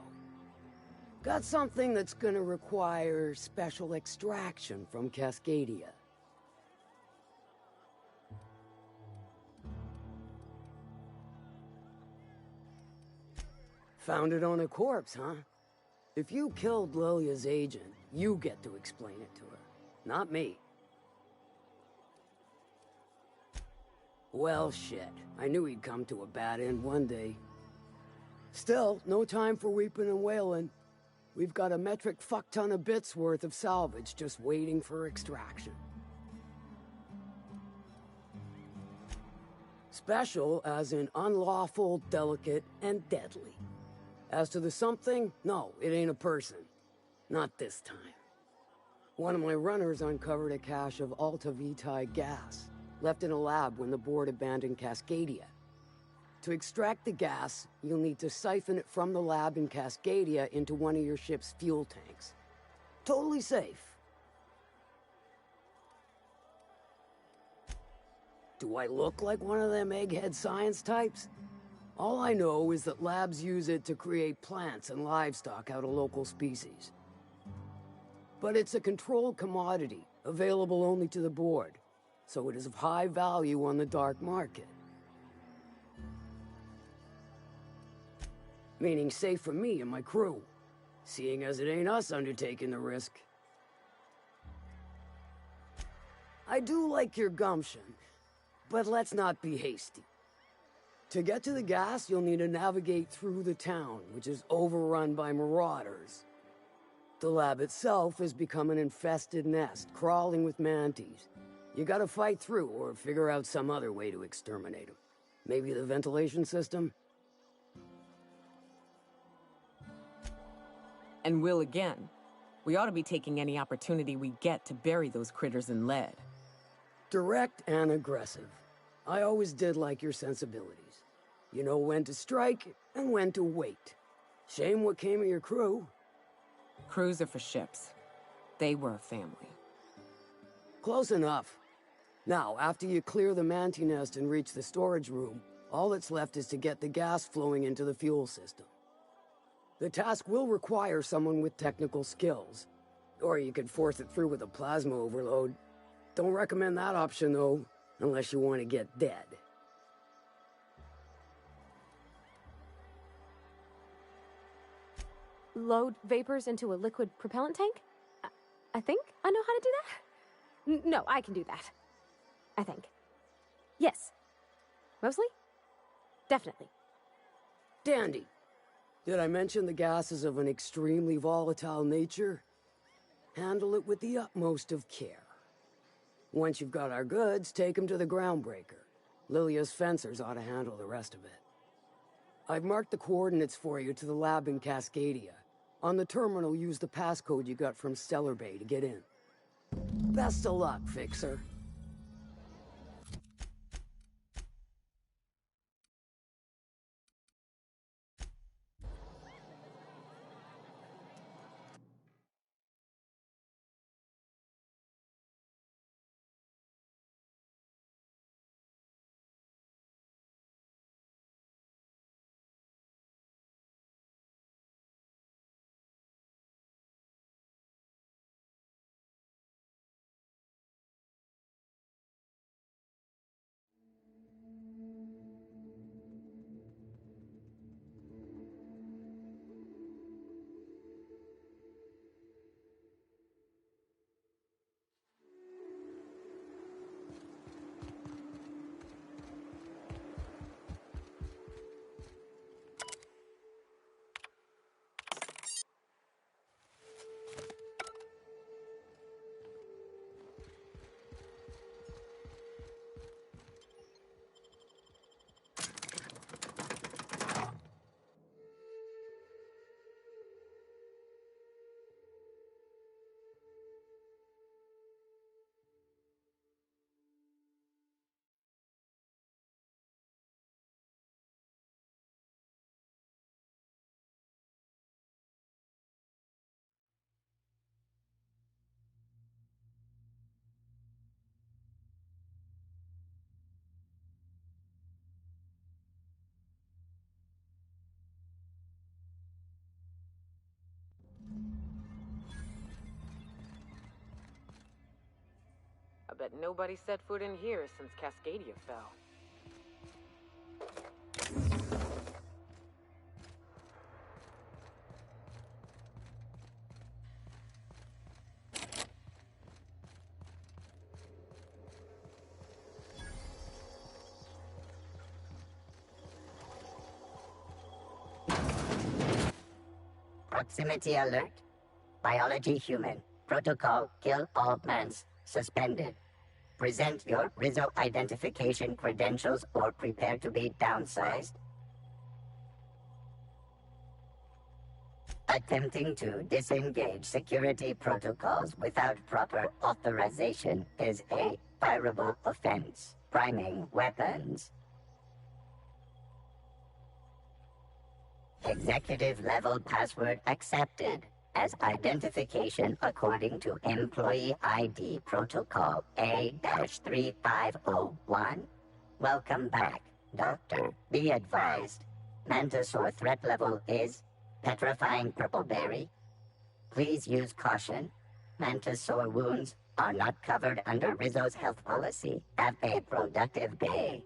[SPEAKER 18] Got something that's gonna require special extraction from Cascadia. Found it on a corpse, huh? If you killed Lilia's agent, you get to explain it to her, not me. Well, shit. I knew he'd come to a bad end one day. Still, no time for weeping and wailing. We've got a metric fuck-ton of bits worth of salvage just waiting for extraction. Special as in unlawful, delicate, and deadly. As to the something, no, it ain't a person. Not this time. One of my runners uncovered a cache of Alta Vitae gas, left in a lab when the board abandoned Cascadia. To extract the gas, you'll need to siphon it from the lab in Cascadia into one of your ship's fuel tanks. Totally safe. Do I look like one of them egghead science types? All I know is that labs use it to create plants and livestock out of local species. But it's a controlled commodity, available only to the board, so it is of high value on the dark market. Meaning safe for me and my crew, seeing as it ain't us undertaking the risk. I do like your gumption, but let's not be hasty. To get to the gas, you'll need to navigate through the town, which is overrun by marauders. The lab itself has become an infested nest, crawling with manties. You gotta fight through or figure out some other way to exterminate them. Maybe the ventilation system?
[SPEAKER 5] And will again. We ought to be taking any opportunity we get to bury those critters in lead.
[SPEAKER 18] Direct and aggressive. I always did like your sensibilities. You know when to strike and when to wait. Shame what came of your crew.
[SPEAKER 5] Crews are for ships. They were a family.
[SPEAKER 18] Close enough. Now, after you clear the manti nest and reach the storage room, all that's left is to get the gas flowing into the fuel system. The task will require someone with technical skills. Or you could force it through with a plasma overload. Don't recommend that option, though, unless you want to get dead.
[SPEAKER 4] Load vapors into a liquid propellant tank? I think I know how to do that. No, I can do that. I think. Yes. Mostly? Definitely.
[SPEAKER 18] Dandy. Did I mention the gas is of an extremely volatile nature? Handle it with the utmost of care. Once you've got our goods, take them to the groundbreaker. Lilia's fencers ought to handle the rest of it. I've marked the coordinates for you to the lab in Cascadia. On the terminal, use the passcode you got from Stellar Bay to get in. Best of luck, Fixer.
[SPEAKER 5] I bet nobody set foot in here since Cascadia fell.
[SPEAKER 14] Proximity alert. Biology human. Protocol kill all plants. Suspended. Present your Rizzo identification credentials or prepare to be downsized. Attempting to disengage security protocols without proper authorization is a fireable offense. Priming weapons. Executive level password accepted as identification according to Employee ID Protocol A-3501. Welcome back, Doctor. Be advised, Mantisaur threat level is petrifying purpleberry. Please use caution. Mantisaur wounds are not covered under Rizzo's health policy. Have a productive day.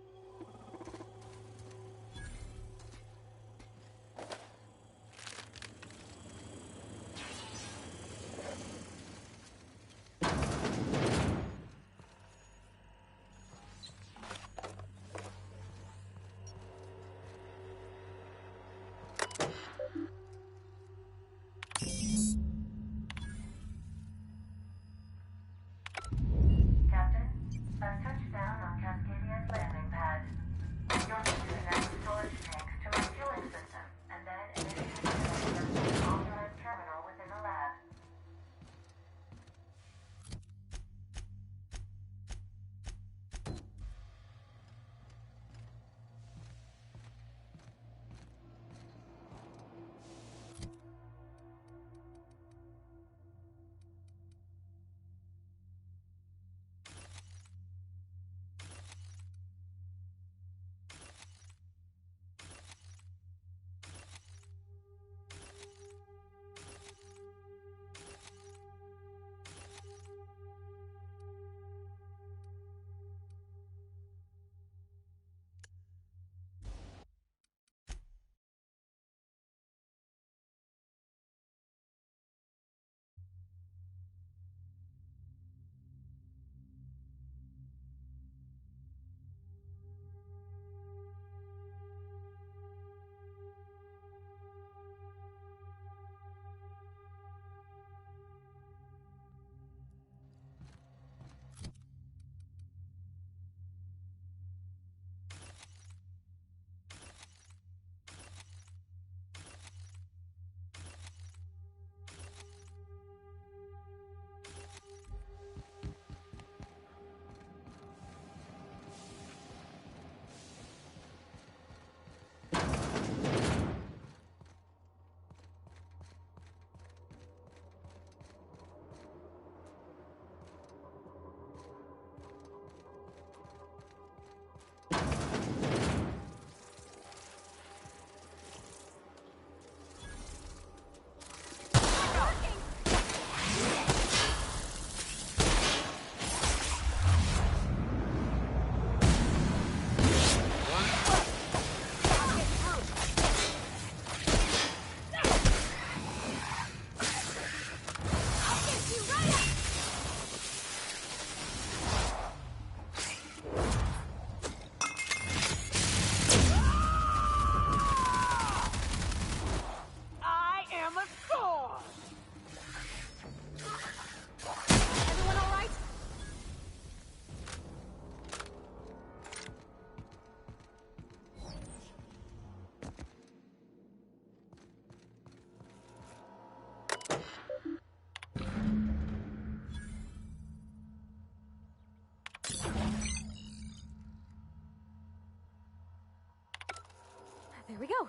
[SPEAKER 4] There we go.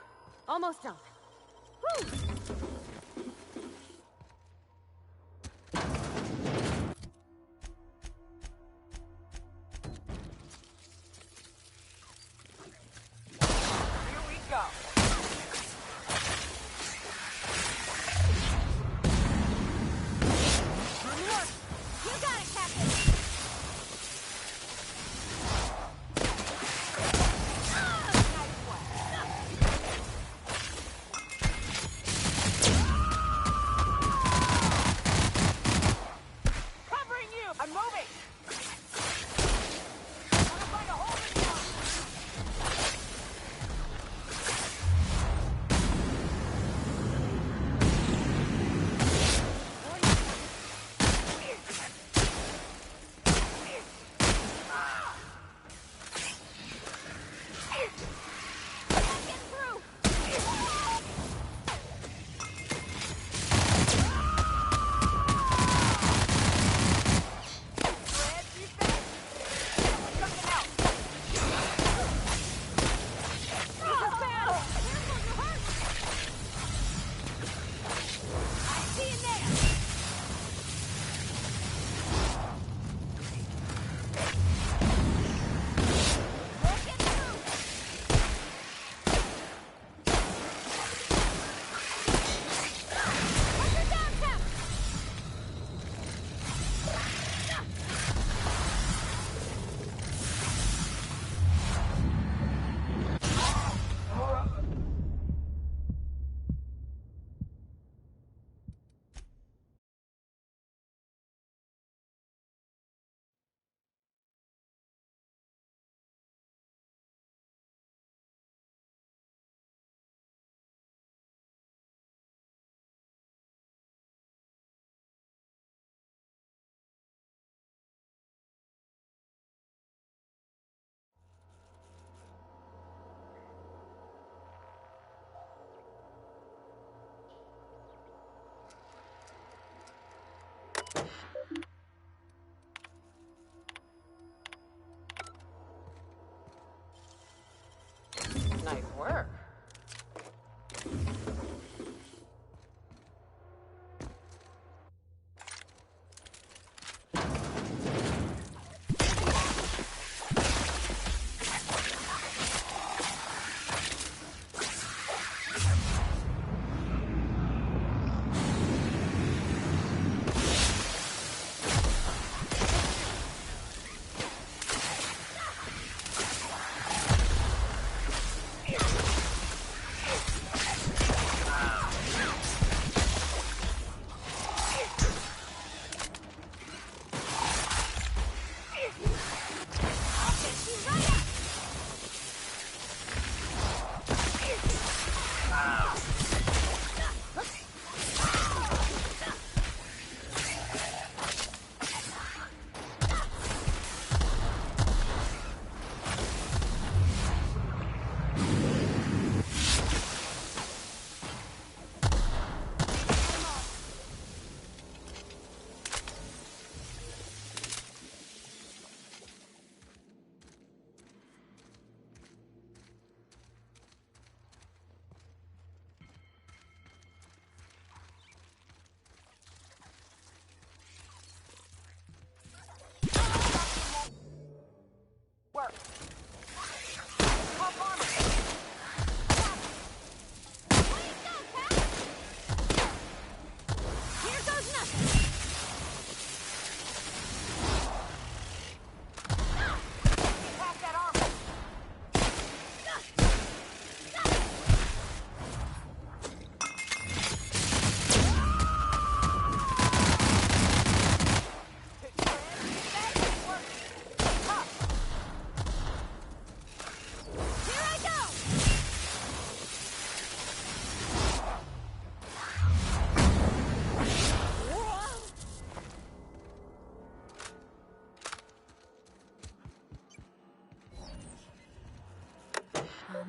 [SPEAKER 4] Almost done. Whew.
[SPEAKER 9] Here we go.
[SPEAKER 16] You got it, Captain!
[SPEAKER 9] Covering you! I'm moving! Gotta find a hole in the Nice work.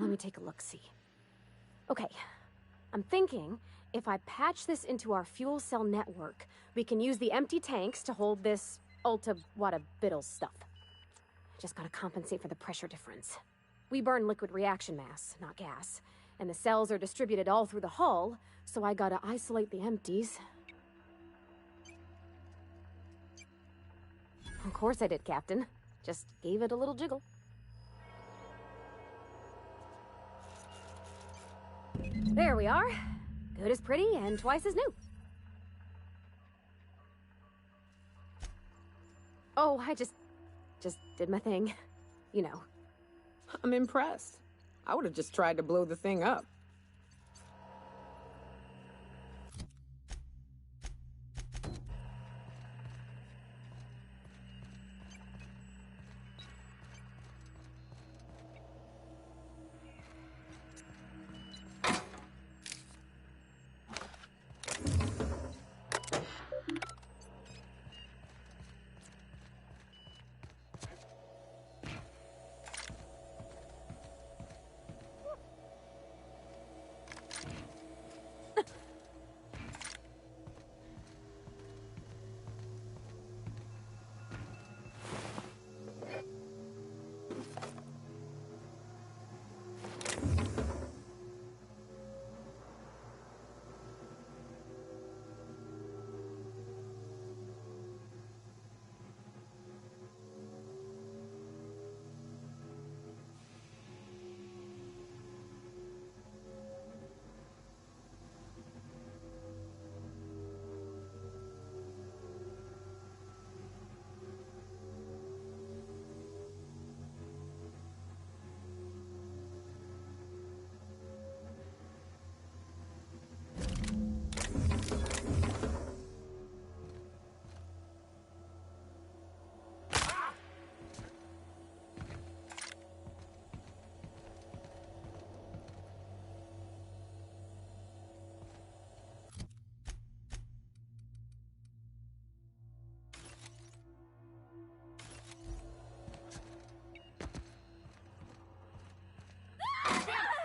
[SPEAKER 4] Let me take a look-see. Okay, I'm thinking if I patch this into our fuel cell network, we can use the empty tanks to hold this ulta-wada-biddle stuff. Just gotta compensate for the pressure difference. We burn liquid reaction mass, not gas. and the cells are distributed all through the hull, so I gotta isolate the empties. Of course I did, Captain. Just gave it a little jiggle. There we are. Good as pretty and twice as new. Oh, I just did my thing. You know.
[SPEAKER 5] I'm impressed. I would have just tried to blow the thing up.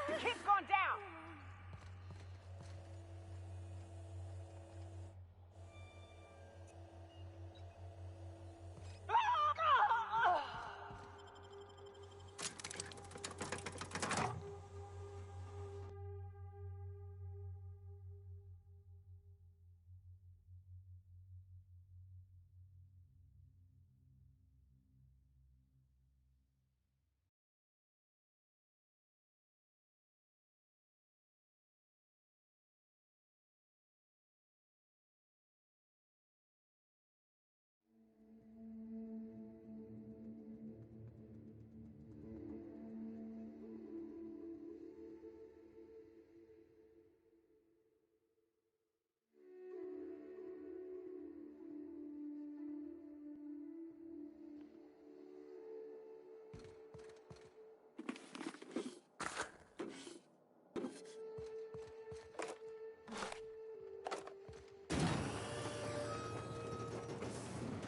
[SPEAKER 9] The kid's gone down!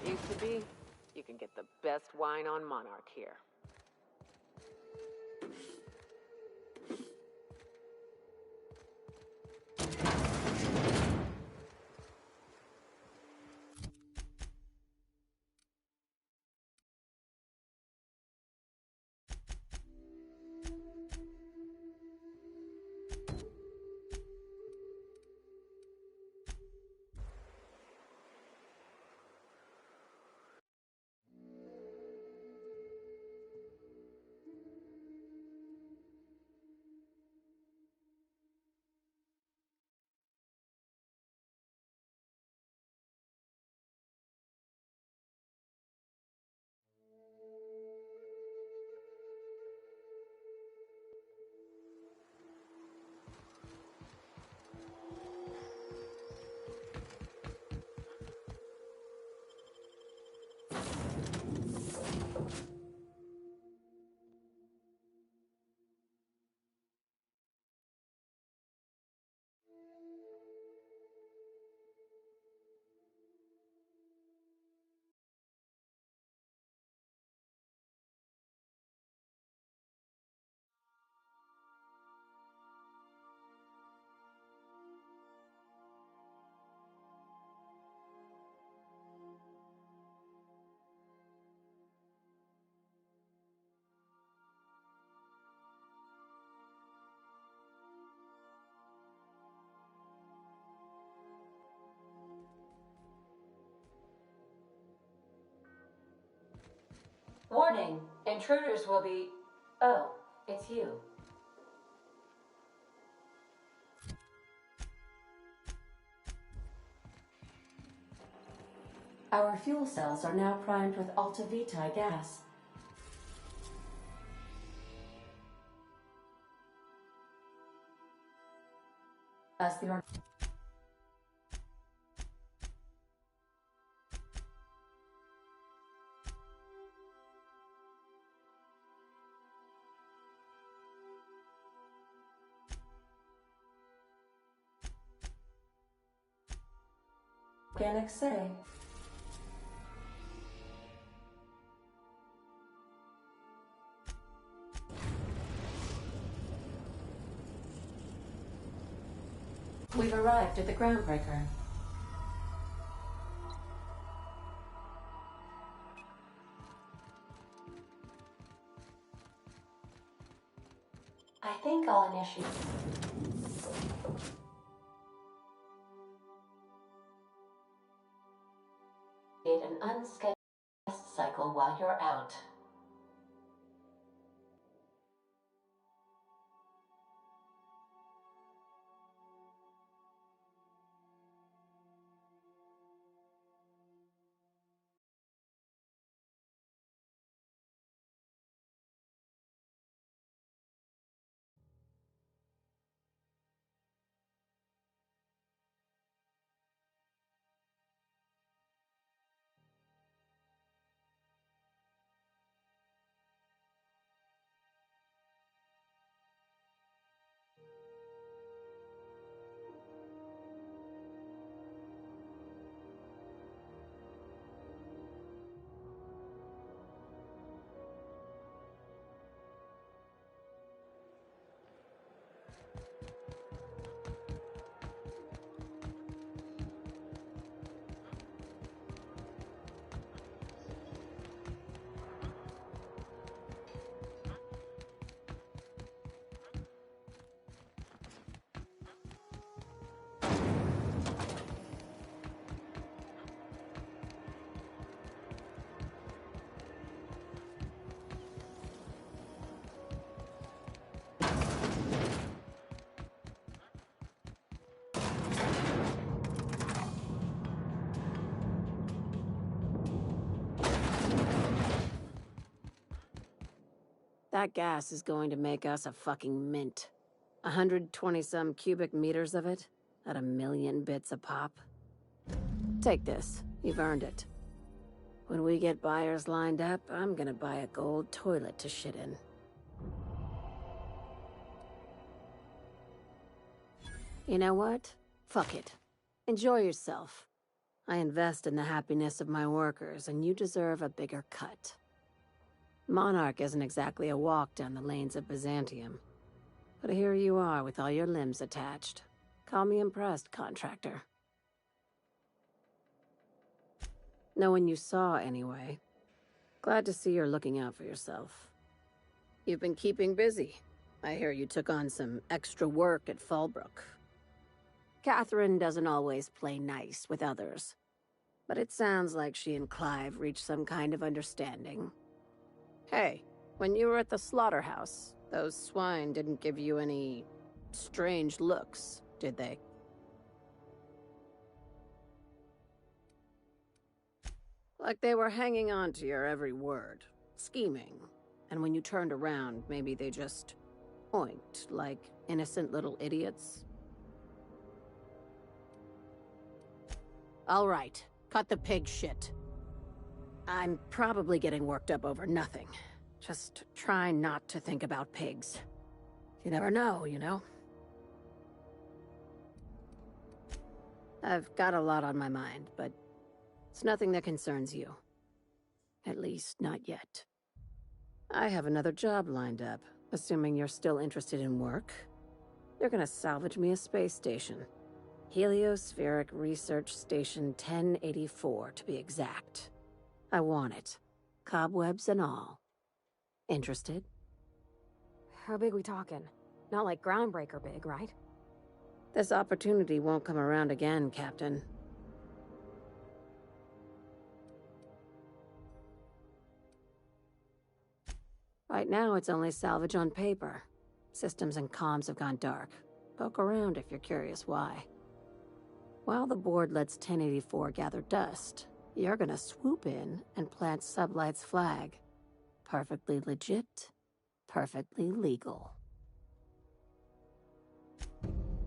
[SPEAKER 5] Used to be, you can get the best wine on Monarch here.
[SPEAKER 12] Warning, intruders will be... Oh, it's you. Our fuel cells are now primed with Alta Vitae gas. As the organics say. We've arrived at the groundbreaker. I think I'll initiate an unscheduled test cycle while you're out.
[SPEAKER 15] That gas is going to make us a fucking mint. 120-some cubic meters of it, at 1,000,000 bits a pop. Take this. You've earned it. When we get buyers lined up, I'm gonna buy a gold toilet to shit in. You know what? Fuck it. Enjoy yourself. I invest in the happiness of my workers, and you deserve a bigger cut. Monarch isn't exactly a walk down the lanes of Byzantium. But here you are with all your limbs attached. Call me impressed, contractor. No one you saw, anyway. Glad to see you're looking out for yourself. You've been keeping busy. I hear you took on some extra work at Fallbrook. Catherine doesn't always play nice with others. But it sounds like she and Clive reached some kind of understanding. Hey, when you were at the slaughterhouse, those swine didn't give you any strange looks, did they? Like they were hanging on to your every word, scheming. And when you turned around, maybe they just oinked like innocent little idiots? All right, cut the pig shit. I'm probably getting worked up over nothing. Just try not to think about pigs. You never know, you know? I've got a lot on my mind, but it's nothing that concerns you. At least, not yet. I have another job lined up, assuming you're still interested in work. They're gonna salvage me a space station. Heliospheric Research Station 1084, to be exact. I want it. Cobwebs and all. Interested?
[SPEAKER 4] How big we talking? Not like groundbreaker big, right?
[SPEAKER 15] This opportunity won't come around again, Captain. Right now, it's only salvage on paper. Systems and comms have gone dark. Poke around if you're curious why. While the board lets 1084 gather dust, you're gonna swoop in and plant Sublight's flag. Perfectly legit, perfectly legal.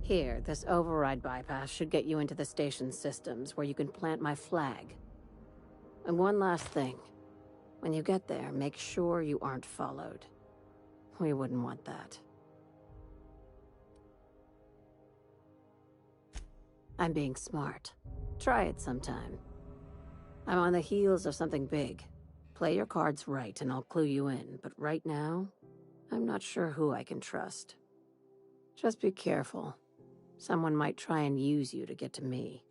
[SPEAKER 15] Here, this override bypass should get you into the station's systems where you can plant my flag. And one last thing. When you get there, make sure you aren't followed. We wouldn't want that. I'm being smart. Try it sometime. I'm on the heels of something big. Play your cards right and I'll clue you in, but right now, I'm not sure who I can trust. Just be careful. Someone might try and use you to get to me.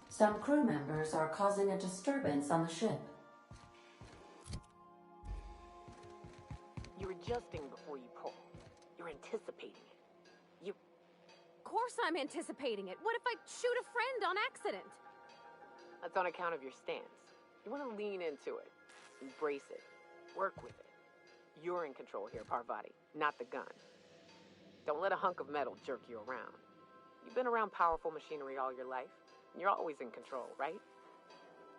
[SPEAKER 15] Some crew members are causing a disturbance on the ship.
[SPEAKER 5] You're adjusting before you pull. You're anticipating it.
[SPEAKER 4] Of course I'm anticipating it. What if I shoot a friend on accident?
[SPEAKER 5] That's on account of your stance. You want to lean into it. Embrace it. Work with it. You're in control here, Parvati, not the gun. Don't let a hunk of metal jerk you around. You've been around powerful machinery all your life. You're always in control, right?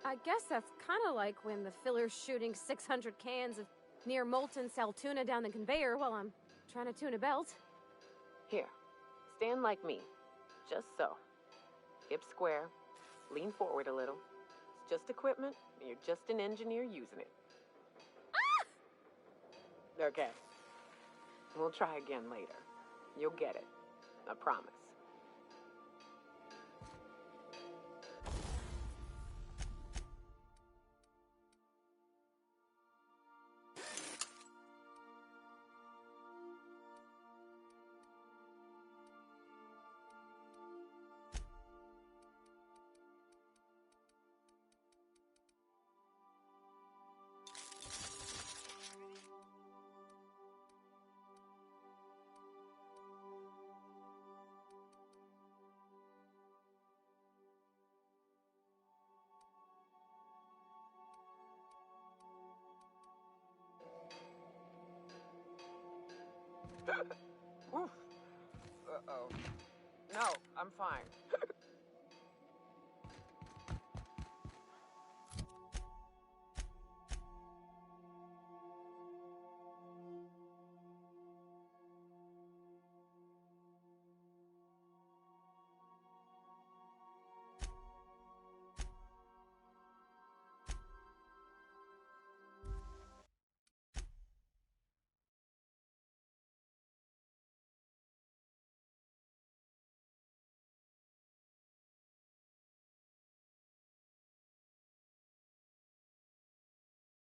[SPEAKER 4] I guess that's kind of like when the filler's shooting 600 cans of near molten sal tuna down the conveyor while I'm trying to tune a belt.
[SPEAKER 5] Here, stand like me. Just so. Hips square. Lean forward a little. It's just equipment, and you're just an engineer using it. Ah! Okay. We'll try again later. You'll get it. I promise. Oof. Uh-oh. No, I'm fine.